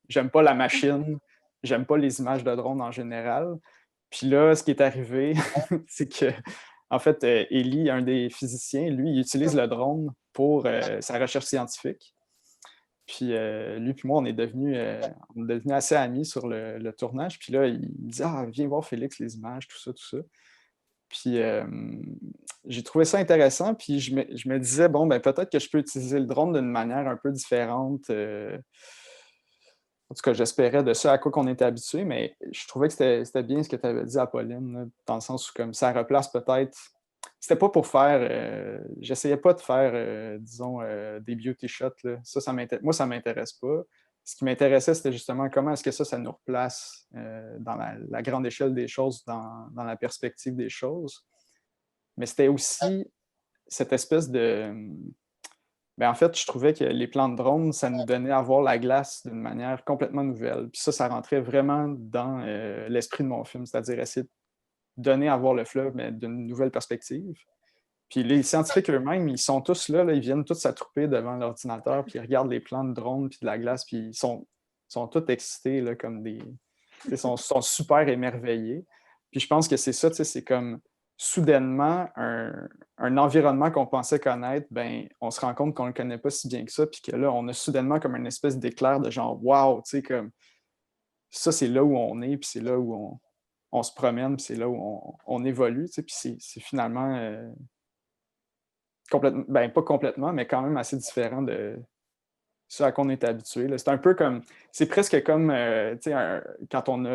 J'aime pas la machine. J'aime pas les images de drones en général. Puis là, ce qui est arrivé, c'est que, en fait, Élie, un des physiciens, lui, il utilise le drone pour sa recherche scientifique. Puis lui puis moi, on est devenus assez amis sur le tournage. Puis là, il me dit « Ah, viens voir Félix, les images, tout ça, tout ça. » Puis j'ai trouvé ça intéressant. Puis je me disais, bon, ben peut-être que je peux utiliser le drone d'une manière un peu différente. En tout cas, j'espérais de ça à quoi qu'on était habitué, mais je trouvais que c'était bien ce que tu avais dit, Apolline, là, dans le sens où comme ça replace peut-être. C'était pas pour faire. J'essayais pas de faire, disons, des beauty shots. Là. Moi, ça m'intéresse pas. Ce qui m'intéressait, c'était justement comment est-ce que ça nous replace dans la grande échelle des choses, dans la perspective des choses. Mais c'était aussi cette espèce de. En fait, je trouvais que les plans de drone, ça nous donnait à voir la glace d'une manière complètement nouvelle. Puis ça rentrait vraiment dans l'esprit de mon film, c'est-à-dire essayer de donner à voir le fleuve, mais d'une nouvelle perspective. Puis les scientifiques eux-mêmes, ils sont tous là, ils viennent tous s'attrouper devant l'ordinateur, puis ils regardent les plans de drone, puis de la glace, puis ils sont tous excités, là, comme des. Ils sont super émerveillés. Puis je pense que c'est ça, c'est comme soudainement un environnement qu'on pensait connaître, ben on se rend compte qu'on ne le connaît pas si bien que ça, puis que là, on a soudainement comme une espèce d'éclair de genre wow, tu sais, comme ça, c'est là où on est, puis c'est là où on se promène, puis c'est là où on évolue, tu sais, puis c'est finalement complètement, ben pas complètement, mais quand même assez différent de ce à quoi on est habitué. C'est un peu comme, c'est presque comme, tu sais, quand on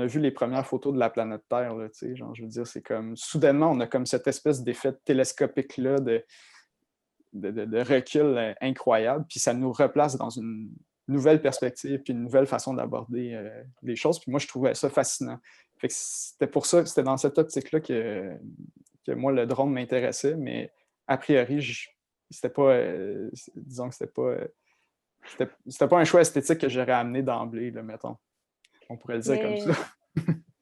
a vu les premières photos de la planète Terre, là, tu sais, genre, je veux dire, c'est comme, soudainement, on a comme cette espèce d'effet télescopique-là de recul incroyable, puis ça nous replace dans une nouvelle perspective, puis une nouvelle façon d'aborder les choses, puis moi, je trouvais ça fascinant. Fait que c'était pour ça, c'était dans cette optique-là que moi, le drone m'intéressait, mais a priori, c'était pas, disons que c'était pas un choix esthétique que j'aurais amené d'emblée, là, mettons. On pourrait le dire comme ça.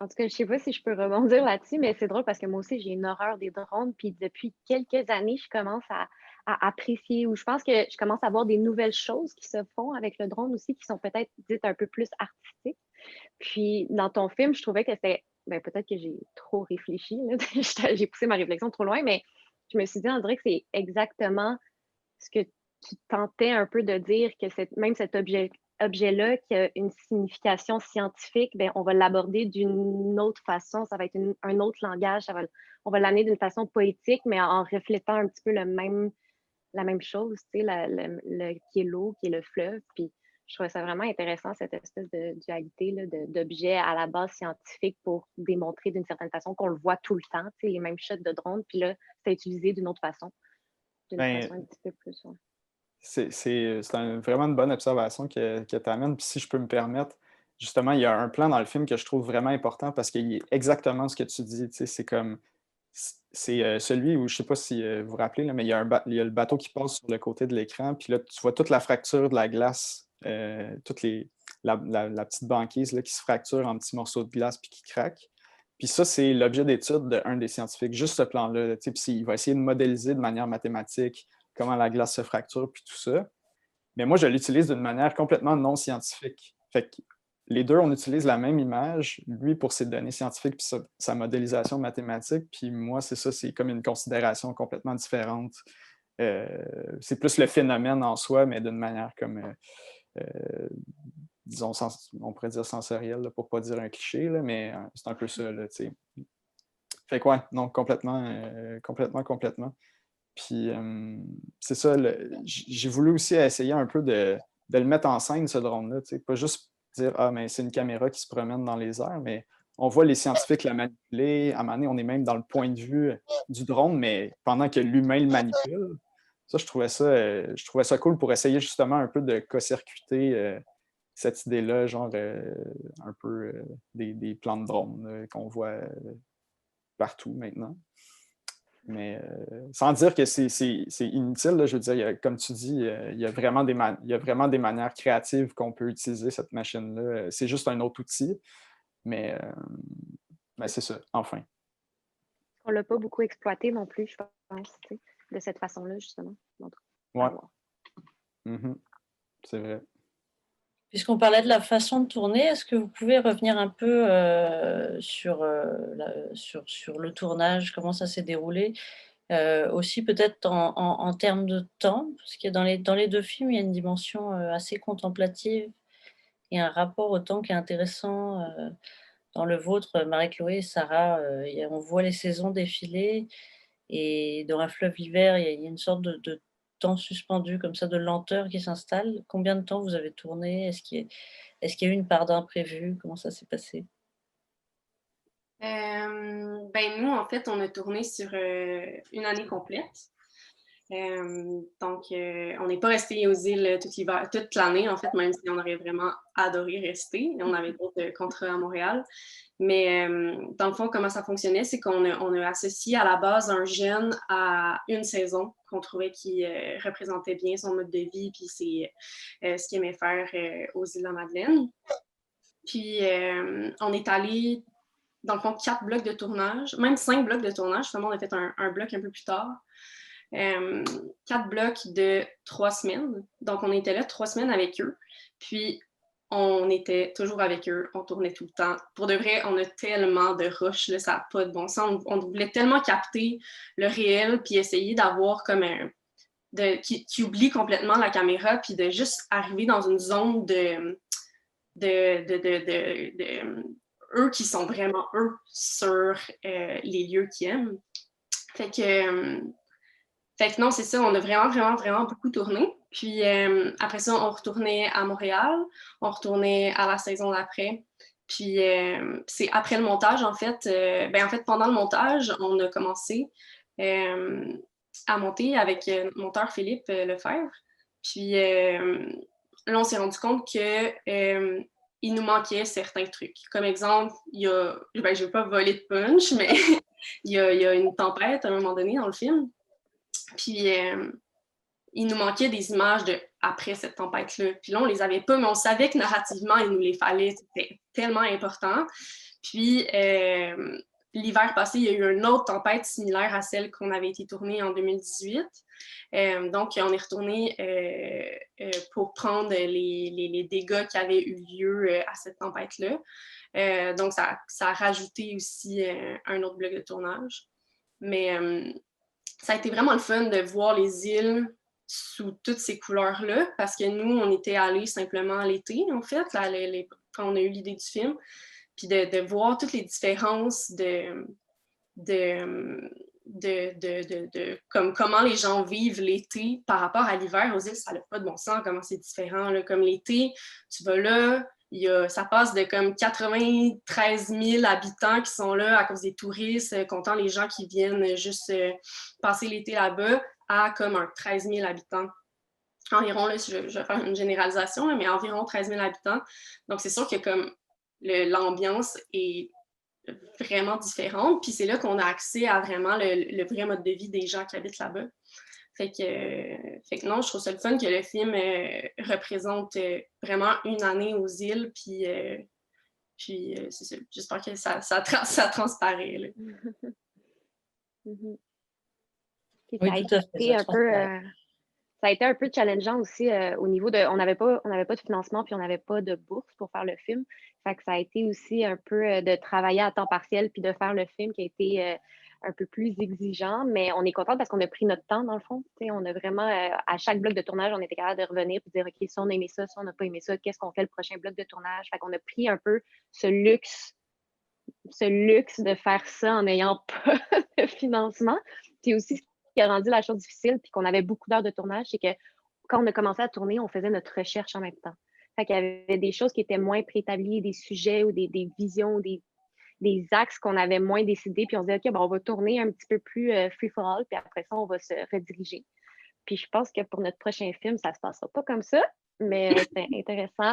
En tout cas, je sais pas si je peux rebondir là-dessus, mais c'est drôle parce que moi aussi, j'ai une horreur des drones. Puis depuis quelques années, je commence à apprécier ou je pense que je commence à voir des nouvelles choses qui se font avec le drone aussi, qui sont peut-être dites un peu plus artistiques. Puis dans ton film, je trouvais que c'était. Ben, peut-être que j'ai trop réfléchi, là. J'ai poussé ma réflexion trop loin, mais je me suis dit, on dirait que c'est exactement ce que tu tentais un peu de dire, que même cet objet-là, qui a une signification scientifique, ben, on va l'aborder d'une autre façon, ça va être un autre langage, on va l'amener d'une façon poétique, mais en reflétant un petit peu la même chose, tu sais, qui est l'eau, qui est le fleuve. Puis je trouvais ça vraiment intéressant, cette espèce de dualité là, d'objets à la base scientifique pour démontrer d'une certaine façon qu'on le voit tout le temps, tu sais, les mêmes shots de drone, puis là, c'est utilisé d'une autre façon, d'une façon un petit peu plus. Ouais. C'est vraiment une bonne observation que tu amènes. Puis si je peux me permettre, justement, il y a un plan dans le film que je trouve vraiment important parce qu'il est exactement ce que tu dis. C'est comme. C'est celui où, je ne sais pas si vous vous rappelez, là, mais il y a le bateau qui passe sur le côté de l'écran, puis là, tu vois toute la fracture de la glace, la petite banquise là, qui se fracture en petits morceaux de glace puis qui craque. Puis ça, c'est l'objet d'étude d'un des scientifiques, juste ce plan-là. Puis il va essayer de modéliser de manière mathématique comment la glace se fracture, puis tout ça. Mais moi, je l'utilise d'une manière complètement non scientifique. Fait que les deux, on utilise la même image, lui pour ses données scientifiques puis sa modélisation mathématique, puis moi, c'est ça, c'est comme une considération complètement différente. C'est plus le phénomène en soi, mais d'une manière comme, disons, on pourrait dire sensorielle, là, pour ne pas dire un cliché, là, mais c'est un peu ça, là, tu sais. Fait que ouais, non, complètement. Puis c'est ça, j'ai voulu aussi essayer un peu de le mettre en scène, ce drone-là, tu sais, pas juste dire « Ah, mais c'est une caméra qui se promène dans les airs », mais on voit les scientifiques la manipuler. À un moment donné, on est même dans le point de vue du drone, mais pendant que l'humain le manipule. Ça, je trouvais ça cool pour essayer justement un peu de co-circuiter cette idée-là, genre un peu des plans de drone qu'on voit partout maintenant. Mais sans dire que c'est inutile, là, je veux dire, comme tu dis, il y a vraiment des manières créatives qu'on peut utiliser cette machine-là. C'est juste un autre outil, mais c'est ça, enfin. On l'a pas beaucoup exploité non plus, je pense, de cette façon-là, justement. Ouais. C'est vrai. Puisqu'on parlait de la façon de tourner, est-ce que vous pouvez revenir un peu sur le tournage, comment ça s'est déroulé? Aussi peut-être en termes de temps, parce que dans les deux films, il y a une dimension assez contemplative et un rapport au temps qui est intéressant. Dans le vôtre, Marie-Chloé et Sarah, on voit les saisons défiler et dans Un fleuve l'hiver, il y a une sorte de temps suspendu comme ça, de lenteur qui s'installe. Combien de temps vous avez tourné? Est-ce qu'il y a eu une part d'imprévu? Comment ça s'est passé? Ben nous, en fait, on a tourné sur une année complète. Donc, on n'est pas resté aux îles toute l'année, en fait, même si on aurait vraiment adoré rester. On avait d'autres contrats à Montréal. Mais dans le fond, comment ça fonctionnait, c'est on a associé à la base un jeune à une saison qu'on trouvait qui représentait bien son mode de vie puis c'est ce qu'il aimait faire aux îles de la Madeleine. Puis, on est allé, dans le fond, 4 blocs de tournage, même 5 blocs de tournage. Finalement, on a fait un bloc un peu plus tard. 4 blocs de 3 semaines. Donc, on était là 3 semaines avec eux. Puis, on était toujours avec eux. On tournait tout le temps. Pour de vrai, on a tellement de rush, là, ça n'a pas de bon sens. On voulait tellement capter le réel puis essayer d'avoir comme qui oublie complètement la caméra puis de juste arriver dans une zone de eux qui sont vraiment eux sur les lieux qu'ils aiment. Fait que non, c'est ça, on a vraiment beaucoup tourné. Puis après ça, on retournait à Montréal, on retournait à la saison d'après. Puis c'est après le montage, en fait, pendant le montage, on a commencé à monter avec notre monteur Philippe Lefebvre. Puis là, on s'est rendu compte que il nous manquait certains trucs. Comme exemple, je ne veux pas voler de punch, mais il y a une tempête à un moment donné dans le film. Puis il nous manquait des images après cette tempête-là. Puis là, on les avait pas, mais on savait que narrativement, il nous les fallait. C'était tellement important. Puis l'hiver passé, il y a eu une autre tempête similaire à celle qu'on avait été tournée en 2018. Donc, on est retourné pour prendre les dégâts qui avaient eu lieu à cette tempête-là. Donc, ça a rajouté aussi un autre bloc de tournage. Mais ça a été vraiment le fun de voir les îles sous toutes ces couleurs-là, parce que nous, on était allés simplement l'été, en fait, là, quand on a eu l'idée du film, puis de voir toutes les différences comme comment les gens vivent l'été par rapport à l'hiver aux îles, ça n'a pas de bon sens, comment c'est différent. Là. Comme l'été, tu vas là, ça passe de comme 93 000 habitants qui sont là à cause des touristes, comptant les gens qui viennent juste passer l'été là-bas, à comme un 13 000 habitants. Environ, là, je vais faire une généralisation, là, mais environ 13 000 habitants. Donc, c'est sûr que comme l'ambiance est vraiment différente, puis c'est là qu'on a accès à vraiment le vrai mode de vie des gens qui habitent là-bas. Fait que non, je trouve ça le fun que le film représente vraiment une année aux îles, puis c'est ça. J'espère que ça transparaît. Là. Puis Oui, ça a tout à fait, été ça un peu... transparaît. Ça a été un peu challengeant aussi au niveau de. On n'avait pas de financement puis on n'avait pas de bourse pour faire le film. Fait que ça a été aussi un peu de travailler à temps partiel puis de faire le film qui a été un peu plus exigeant. Mais on est content parce qu'on a pris notre temps, dans le fond. T'sais, on a vraiment, à chaque bloc de tournage, on était capable de revenir et de dire OK, si on a aimé ça, si on n'a pas aimé ça, qu'est-ce qu'on fait le prochain bloc de tournage? Fait qu'on a pris un peu ce luxe de faire ça en n'ayant pas de financement. Puis aussi, ce qui a rendu la chose difficile, puis qu'on avait beaucoup d'heures de tournage, c'est que quand on a commencé à tourner, on faisait notre recherche en même temps. Fait qu'il y avait des choses qui étaient moins préétablies, des sujets ou des visions, des axes qu'on avait moins décidés, puis on se disait, OK, bon, on va tourner un petit peu plus free-for-all, puis après ça, on va se rediriger. Puis je pense que pour notre prochain film, ça se passera pas comme ça, mais c'est intéressant.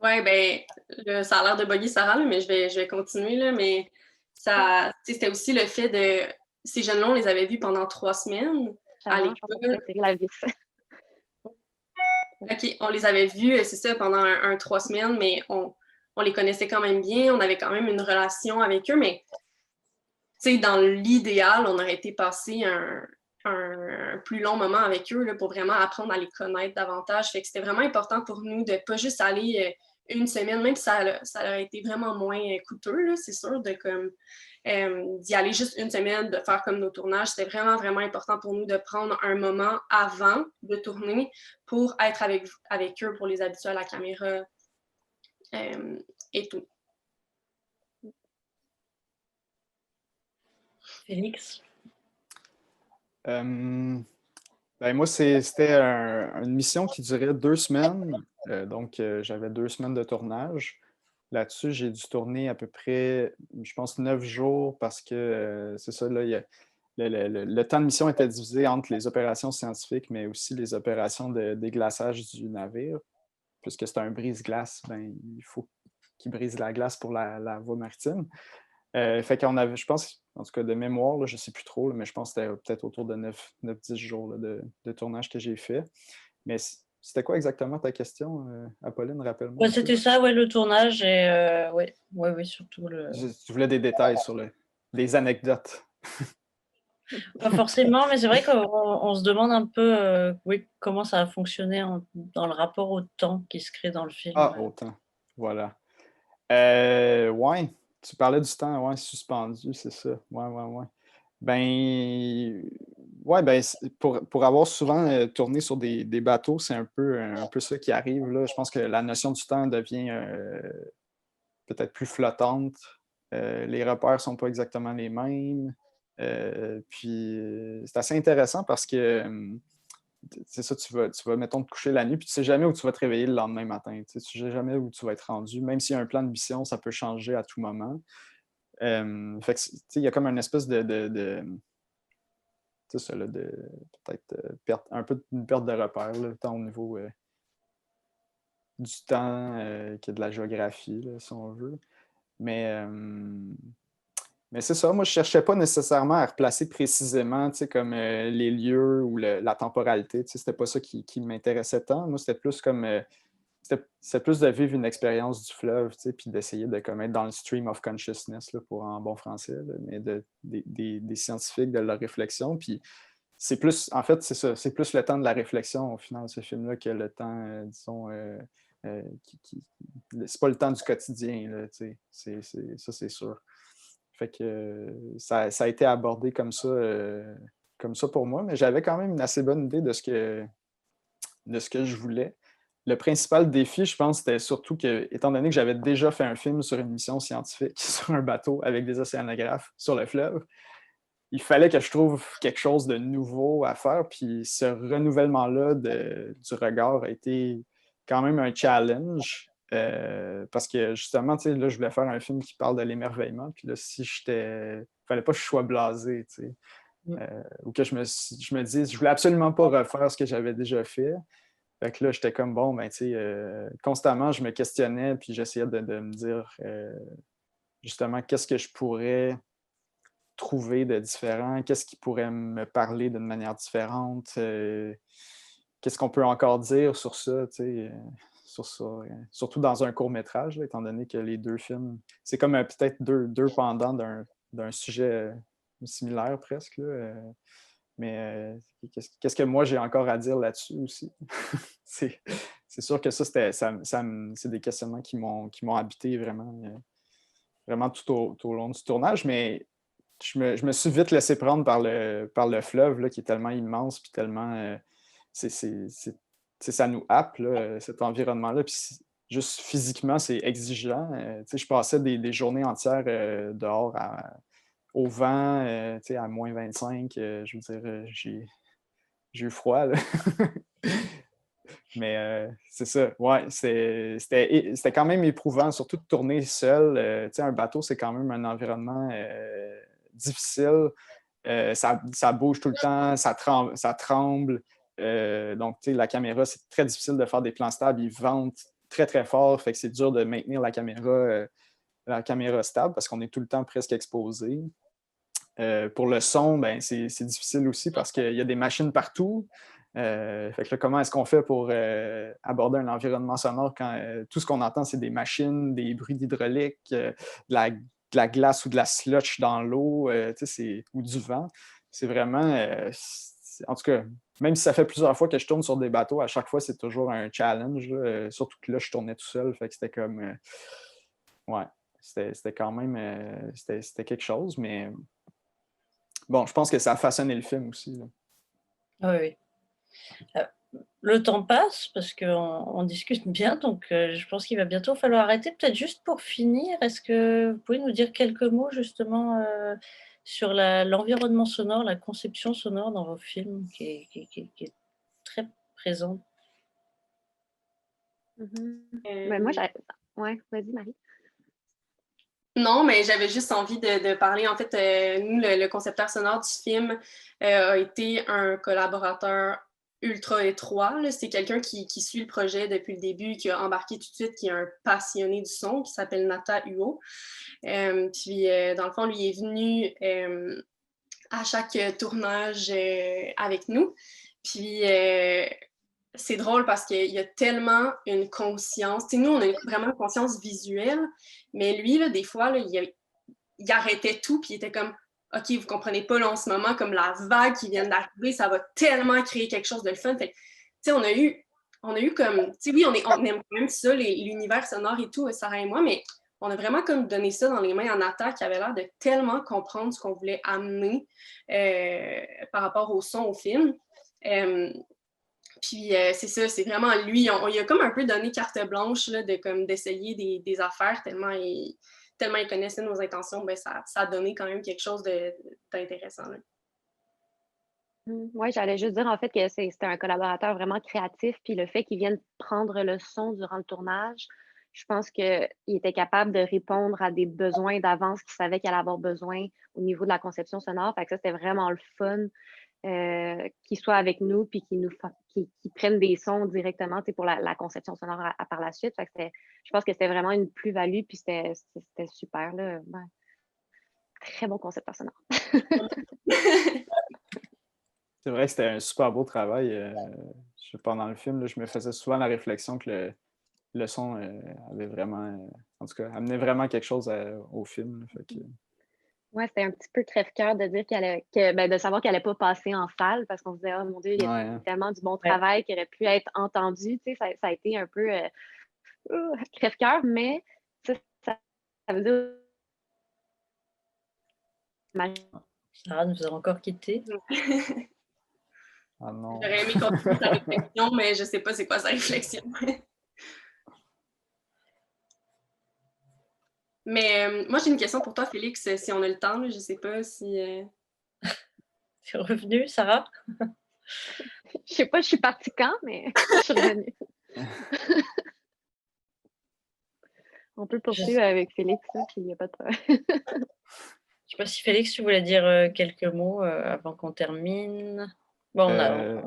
Ouais, ben, ça a l'air de bugger Sarah, là, mais je vais continuer, là, mais ça, c'était aussi le fait de, ces jeunes-là, on les avait vus pendant 3 semaines à Je pense qu'on l'école. peut tirer la vis. OK, on les avait vus, c'est ça, pendant 3 semaines, mais on les connaissait quand même bien, on avait quand même une relation avec eux, mais tu sais, dans l'idéal, on aurait été passer un plus long moment avec eux là, pour vraiment apprendre à les connaître davantage. Fait que c'était vraiment important pour nous de pas juste aller une semaine, même si ça aurait été vraiment moins coûteux, là, c'est sûr, de comme d'y aller juste une semaine, de faire comme nos tournages. C'était vraiment, vraiment important pour nous de prendre un moment avant de tourner pour être avec eux, pour les habituer à la caméra et tout. Félix? Ben moi, c'était une mission qui durait 2 semaines. Donc, j'avais 2 semaines de tournage. Là-dessus, j'ai dû tourner à peu près, je pense, 9 jours parce que c'est ça, là, le temps de mission était divisé entre les opérations scientifiques, mais aussi les opérations de déglaçage du navire. Puisque c'est un brise-glace, ben, il faut qu'il brise la glace pour la voie maritime. Fait qu'on avait, je pense, en tout cas de mémoire, là, je ne sais plus trop, là, mais je pense que c'était peut-être autour de 9-10 jours là, de tournage que j'ai fait. Mais c'était quoi exactement ta question, Apolline? Rappelle-moi Ouais, un peu. c'était ça, ouais, le tournage et ouais, surtout le. Tu voulais des détails sur des anecdotes. Pas forcément, mais c'est vrai qu'on se demande un peu oui, comment ça a fonctionné dans le rapport au temps qui se crée dans le film. Ah, autant. Voilà. Ouais, tu parlais du temps, ouais, suspendu, c'est ça. Ouais, ouais, ouais. Ben, ouais, ben, pour avoir souvent tourné sur des bateaux, c'est un peu ça qui arrive, là. Je pense que la notion du temps devient peut-être plus flottante. Les repères ne sont pas exactement les mêmes. Puis, c'est assez intéressant parce que c'est ça, tu vas, mettons, te coucher la nuit, puis tu ne sais jamais où tu vas te réveiller le lendemain matin. Tu ne sais jamais où tu vas être rendu. Même s'il y a un plan de mission, ça peut changer à tout moment. Fait que, il y a comme une espèce c'est ça, là, de peut-être un peu une perte de repère, là, tant au niveau du temps que de la géographie, là, si on veut. Mais, mais c'est ça, moi je ne cherchais pas nécessairement à replacer précisément comme les lieux ou la temporalité. C'était pas ça qui m'intéressait tant. Moi, c'était plus comme c'était plus de vivre une expérience du fleuve, puis d'essayer de comme, être dans le stream of consciousness, là, pour en bon français, là, mais des scientifiques, de leur réflexion. Puis c'est plus, en fait, c'est ça, c'est plus le temps de la réflexion au final, ce film-là, que le temps, disons, c'est pas le temps du quotidien, là, ça, c'est sûr. Fait que ça a été abordé comme ça pour moi, mais j'avais quand même une assez bonne idée de ce que je voulais. Le principal défi, je pense, c'était surtout que, étant donné que j'avais déjà fait un film sur une mission scientifique sur un bateau avec des océanographes sur le fleuve, il fallait que je trouve quelque chose de nouveau à faire. Puis ce renouvellement-là du regard a été quand même un challenge. Parce que justement, tu sais, là, je voulais faire un film qui parle de l'émerveillement. Puis là, si j'étais. Il fallait pas que je sois blasé, tu sais. Ou que je me dise, je voulais absolument pas refaire ce que j'avais déjà fait. Fait que là, j'étais comme bon, ben, tu sais, constamment, je me questionnais, puis j'essayais de me dire justement qu'est-ce que je pourrais trouver de différent, qu'est-ce qui pourrait me parler d'une manière différente, qu'est-ce qu'on peut encore dire sur ça, tu sais, sur ça, surtout dans un court-métrage, là, étant donné que les deux films, c'est comme peut-être deux pendants d'un sujet similaires presque, là. Mais qu'est-ce que moi j'ai encore à dire là-dessus aussi? C'est sûr que ça, c'est des questionnements qui m'ont habité vraiment, vraiment tout au long du tournage, mais je me suis vite laissé prendre par le fleuve là, qui est tellement immense, puis tellement. Ça nous happe, là, cet environnement-là. Puis juste physiquement, c'est exigeant. Je passais des journées entières dehors au vent, à moins 25. Je veux dire, j'ai eu froid. Là. Mais c'est ça, ouais, c'était quand même éprouvant, surtout de tourner seul. Un bateau, c'est quand même un environnement difficile. Ça bouge tout le temps, ça tremble. Donc, la caméra, c'est très difficile de faire des plans stables. Ils ventent très, très fort, fait que c'est dur de maintenir la caméra stable parce qu'on est tout le temps presque exposé. Pour le son, ben, c'est difficile aussi parce qu'il y a des machines partout. Fait que là, comment est-ce qu'on fait pour aborder un environnement sonore quand tout ce qu'on entend, c'est des machines, des bruits d'hydraulique, de la glace ou de la slotch dans l'eau, ou du vent. C'est vraiment... en tout cas, même si ça fait plusieurs fois que je tourne sur des bateaux, à chaque fois, c'est toujours un challenge. Surtout que là, je tournais tout seul. Fait que c'était comme... ouais, c'était quand même... c'était quelque chose, mais... Bon, je pense que ça a façonné le film aussi. Là. Oui. Le temps passe parce qu'on discute bien, donc je pense qu'il va bientôt falloir arrêter. Peut-être juste pour finir, est-ce que vous pouvez nous dire quelques mots justement sur l'environnement sonore, la conception sonore dans vos films qui est très présente? Ben, moi, ouais, vas-y, Marie. Non, mais j'avais juste envie de parler. En fait, nous, le concepteur sonore du film a été un collaborateur ultra étroit. C'est quelqu'un qui suit le projet depuis le début, qui a embarqué tout de suite, qui est un passionné du son, qui s'appelle Nata Huot. Puis, dans le fond, lui est venu à chaque tournage avec nous. Puis, c'est drôle parce qu'il y a tellement une conscience. T'sais, nous, on a vraiment une conscience visuelle, mais lui, là, des fois, là, il arrêtait tout, puis il était comme OK, vous comprenez pas là, en ce moment, comme la vague qui vient d'arriver, ça va tellement créer quelque chose de le fun. Fait que, on a eu comme. Oui, on aime quand même ça, l'univers sonore et tout, Sarah et moi, mais on a vraiment comme donné ça dans les mains à Nata qui avait l'air de tellement comprendre ce qu'on voulait amener par rapport au son, au film. Puis c'est ça, c'est vraiment lui. Il a comme un peu donné carte blanche là, d'essayer des affaires tellement il connaissait nos intentions, ben ça a donné quand même quelque chose d'intéressant. Oui, j'allais juste dire en fait que c'était un collaborateur vraiment créatif, puis le fait qu'il vienne prendre le son durant le tournage, je pense qu'il était capable de répondre à des besoins d'avance qu'il savait qu'il allait avoir besoin au niveau de la conception sonore. Fait que ça, c'était vraiment le fun qu'il soit avec nous puis qu'il prenne des sons directement pour la conception sonore par la suite. Fait que je pense que c'était vraiment une plus-value puis c'était super. Là. Ben, très bon concepteur sonore. C'est vrai que c'était un super beau travail. Pendant le film, là, je me faisais souvent la réflexion que le son avait vraiment, en tout cas, amenait vraiment quelque chose au film. Là, fait que... Ouais, c'était un petit peu crève-cœur de dire de savoir qu'elle n'allait pas passer en salle parce qu'on se disait, oh mon Dieu, il y a tellement du bon travail qui aurait pu être entendu. Tu sais, ça a été un peu crève-cœur, mais ça veut dire. Sarah nous a encore quittés. Ah non. J'aurais aimé continuer sa réflexion, mais je ne sais pas c'est quoi sa réflexion. Mais moi, j'ai une question pour toi, Félix, si on a le temps. Là, je ne sais pas si... Tu es revenue, Sarah? Je ne sais pas, je suis partie quand, mais je suis revenue. On peut poursuivre avec Félix, puis il n'y a pas de problème. Je ne sais pas si Félix, tu voulais dire quelques mots avant qu'on termine. Bon, on a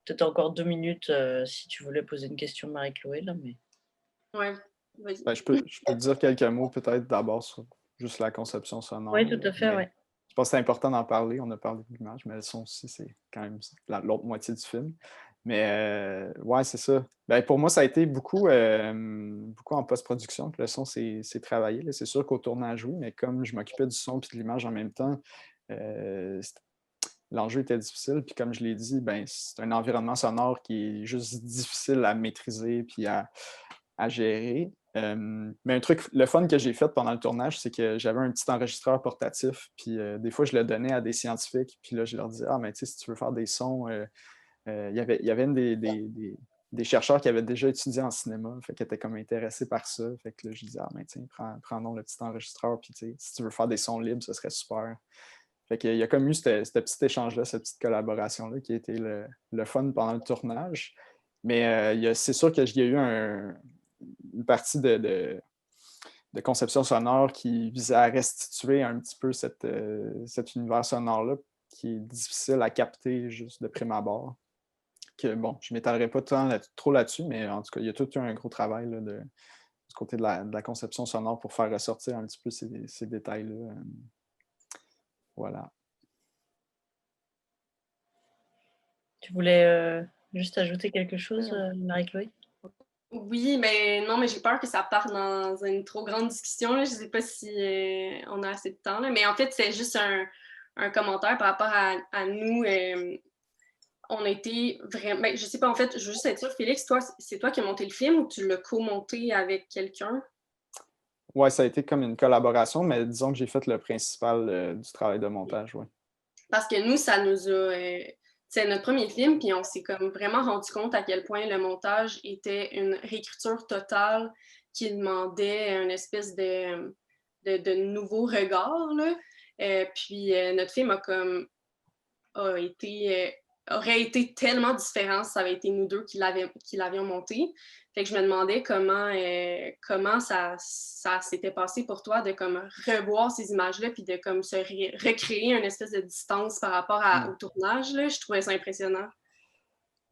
peut-être encore 2 minutes si tu voulais poser une question à Marie-Chloé, là, mais... Ouais, vas-y. Ben, je peux te dire quelques mots peut-être d'abord sur juste la conception sonore. Oui, tout à fait, oui. Je pense que c'est important d'en parler. On a parlé de l'image, mais le son aussi, c'est quand même l'autre moitié du film. Mais ouais, c'est ça. Ben, pour moi, ça a été beaucoup en post-production que le son s'est travaillé. C'est sûr qu'au tournage, oui, mais comme je m'occupais du son et de l'image en même temps, l'enjeu était difficile. Puis comme je l'ai dit, ben, c'est un environnement sonore qui est juste difficile à maîtriser puis à gérer. Mais un truc, le fun que j'ai fait pendant le tournage, c'est que j'avais un petit enregistreur portatif. Puis des fois, je le donnais à des scientifiques. Puis là, je leur disais, ah, mais tu sais, si tu veux faire des sons, il y avait des chercheurs qui avaient déjà étudié en cinéma, fait qu'ils étaient comme intéressés par ça. Fait que là, je disais, ah, mais tiens, prends donc le petit enregistreur, puis tu sais, si tu veux faire des sons libres, ce serait super. Fait qu'il y a comme eu ce petit échange-là, cette petite collaboration-là qui a été le fun pendant le tournage. Mais c'est sûr qu'il y a eu une partie de conception sonore qui visait à restituer un petit peu cet univers sonore-là qui est difficile à capter juste de prime abord. Que, bon, je ne m'étalerai pas trop là-dessus, mais en tout cas, il y a tout eu un gros travail là, du côté de la conception sonore pour faire ressortir un petit peu ces détails-là. Voilà. Tu voulais juste ajouter quelque chose, Marie-Chloé? Oui, mais non, mais j'ai peur que ça parte dans une trop grande discussion. Là. Je ne sais pas si on a assez de temps. Là. Mais en fait, c'est juste un commentaire par rapport à nous. On a été vraiment. Ben, je sais pas, en fait, je veux juste être sûre, Félix, toi, c'est toi qui as monté le film ou tu l'as co-monté avec quelqu'un? Oui, ça a été comme une collaboration, mais disons que j'ai fait le principal du travail de montage, oui. Parce que nous, ça nous a. C'est notre premier film, puis on s'est comme vraiment rendu compte à quel point le montage était une réécriture totale qui demandait une espèce de nouveau regard. Là. Puis notre film aurait été tellement différent si ça avait été nous deux qui l'avions monté. Fait que je me demandais comment ça s'était passé pour toi de comme revoir ces images-là puis de comme se recréer une espèce de distance par rapport au tournage. Là. Je trouvais ça impressionnant.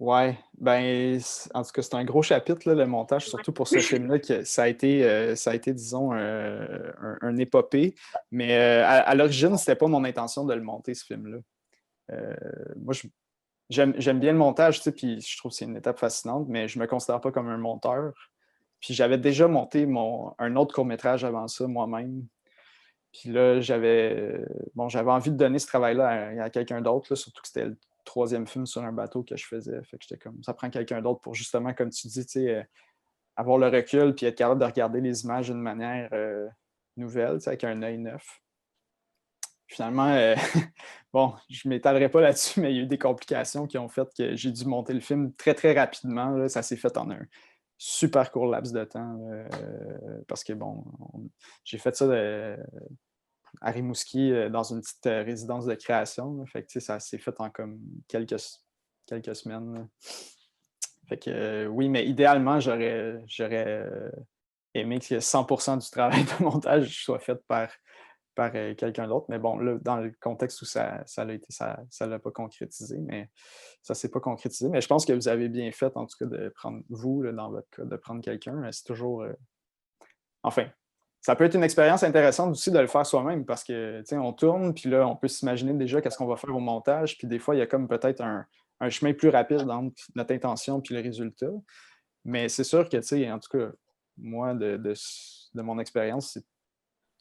Ouais, ben, en tout cas, c'est un gros chapitre, là, le montage, surtout pour ce film-là, que ça a été, disons, un épopée. Mais à l'origine, c'était pas mon intention de le monter, ce film-là. Moi, j'aime bien le montage, tu sais, puis je trouve que c'est une étape fascinante, mais je me considère pas comme un monteur. Puis j'avais déjà monté un autre court-métrage avant ça, moi-même. Puis là, j'avais envie de donner ce travail-là à quelqu'un d'autre, là, surtout que c'était le troisième film sur un bateau que je faisais. Fait que j'étais comme, ça prend quelqu'un d'autre pour justement, comme tu dis, tu sais, avoir le recul puis être capable de regarder les images d'une manière nouvelle, tu sais, avec un œil neuf. Finalement, bon, je ne m'étalerai pas là-dessus, mais il y a eu des complications qui ont fait que j'ai dû monter le film très, très rapidement. Là. Ça s'est fait en un super court laps de temps parce que, bon, j'ai fait ça à Rimouski dans une petite résidence de création. Là. Fait que, ça s'est fait en comme quelques semaines. Là. Fait que oui, mais idéalement, j'aurais aimé que 100% du travail de montage soit fait par quelqu'un d'autre. Mais bon, là, dans le contexte où ça l'a pas concrétisé, mais ça s'est pas concrétisé. Mais je pense que vous avez bien fait, en tout cas, de prendre, vous, là, dans votre cas, de prendre quelqu'un. C'est toujours... Enfin, ça peut être une expérience intéressante aussi de le faire soi-même parce que, tu sais, on tourne, puis là, on peut s'imaginer déjà qu'est-ce qu'on va faire au montage, puis des fois, il y a comme peut-être un chemin plus rapide entre notre intention puis le résultat. Mais c'est sûr que, tu sais, en tout cas, moi, de mon expérience,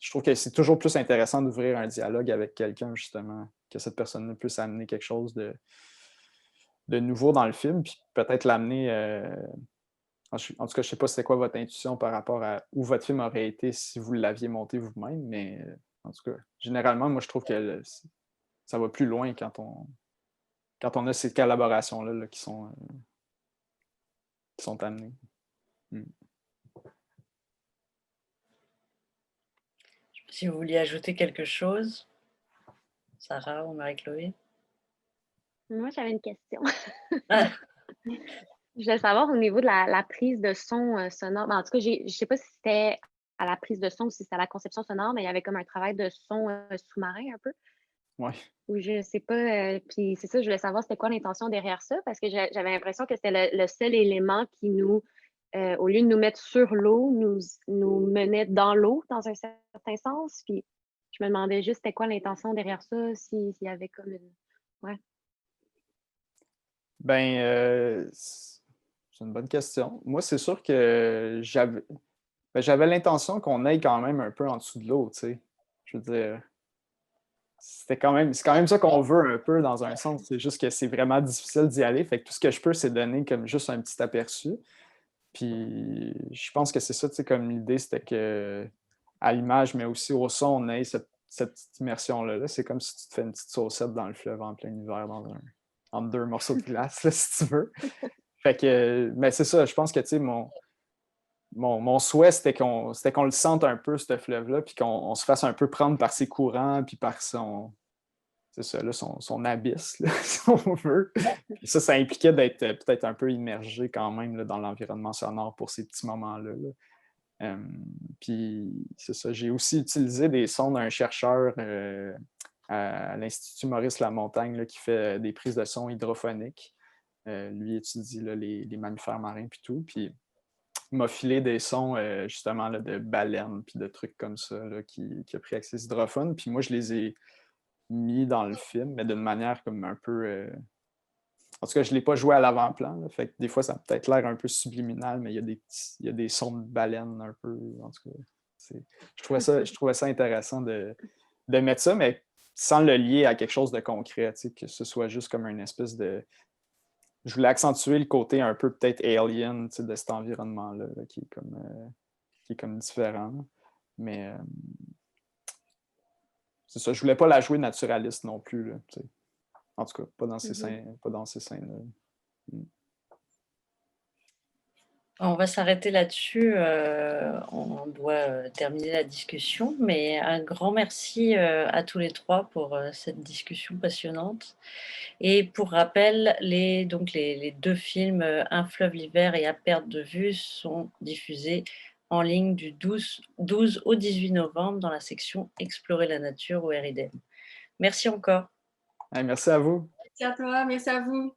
je trouve que c'est toujours plus intéressant d'ouvrir un dialogue avec quelqu'un, justement, que cette personne puisse amener quelque chose de nouveau dans le film, puis peut-être l'amener... en tout cas, je ne sais pas c'était quoi votre intuition par rapport à où votre film aurait été si vous l'aviez monté vous-même, mais en tout cas, généralement, moi, je trouve que ça va plus loin quand on a ces collaborations-là là, qui sont amenées. Si vous vouliez ajouter quelque chose, Sarah ou Marie-Chloé? Moi, j'avais une question. Ah. Je voulais savoir au niveau de la prise de son sonore. Ben, en tout cas, je ne sais pas si c'était à la prise de son ou si c'était à la conception sonore, mais il y avait comme un travail de son sous-marin un peu. Oui. Ou je ne sais pas. Puis c'est ça, je voulais savoir c'était quoi l'intention derrière ça, parce que j'avais l'impression que c'était le seul élément qui nous, au lieu de nous mettre sur l'eau, nous menait dans l'eau dans un certain sens. Puis je me demandais juste c'était quoi l'intention derrière ça, s'il y avait comme une. Ouais. Ben, c'est une bonne question. Moi, c'est sûr que j'avais l'intention qu'on aille quand même un peu en dessous de l'eau, tu sais. Je veux dire, c'est quand même ça qu'on veut un peu dans un sens. C'est juste que c'est vraiment difficile d'y aller. Fait que tout ce que je peux, c'est donner comme juste un petit aperçu. Puis je pense que c'est ça, tu sais, comme l'idée, c'était que à l'image, mais aussi au son, on ait cette petite immersion-là. Là. C'est comme si tu te fais une petite saucette dans le fleuve en plein hiver, entre deux morceaux de glace, là, si tu veux. Fait que, mais c'est ça, je pense que, tu sais, mon souhait, c'était qu'on le sente un peu, ce fleuve-là, puis qu'on se fasse un peu prendre par ses courants, puis par c'est ça, là, son abysse, là, si on veut. Puis ça impliquait d'être peut-être un peu immergé quand même là, dans l'environnement sonore pour ces petits moments-là. Là. Puis c'est ça, j'ai aussi utilisé des sons d'un chercheur à l'Institut Maurice Lamontagne là, qui fait des prises de son hydrophoniques. Lui étudie là, les mammifères marins puis tout. Puis il m'a filé des sons justement là, de baleines puis de trucs comme ça là, qui a pris avec ses hydrophones. Puis moi, je les ai mis dans le film, mais d'une manière comme un peu... En tout cas, je ne l'ai pas joué à l'avant-plan. Là, fait que des fois, ça a peut-être l'air un peu subliminal, mais il y a des sons de baleines un peu. En tout cas, je trouvais ça intéressant de mettre ça, mais sans le lier à quelque chose de concret, que ce soit juste comme une espèce de... Je voulais accentuer le côté un peu peut-être alien de cet environnement-là, là, qui est comme différent. Mais c'est ça, je voulais pas la jouer naturaliste non plus. Là, en tout cas, pas dans ces scènes-là. On va s'arrêter là-dessus. On doit terminer la discussion, mais un grand merci à tous les trois pour cette discussion passionnante. Et pour rappel, les 2 films, Un fleuve l'hiver et À perte de vue, sont diffusés en ligne du 12 au 18 novembre dans la section Explorer la nature au RIDM. Merci encore. Merci à vous. Merci à toi, merci à vous.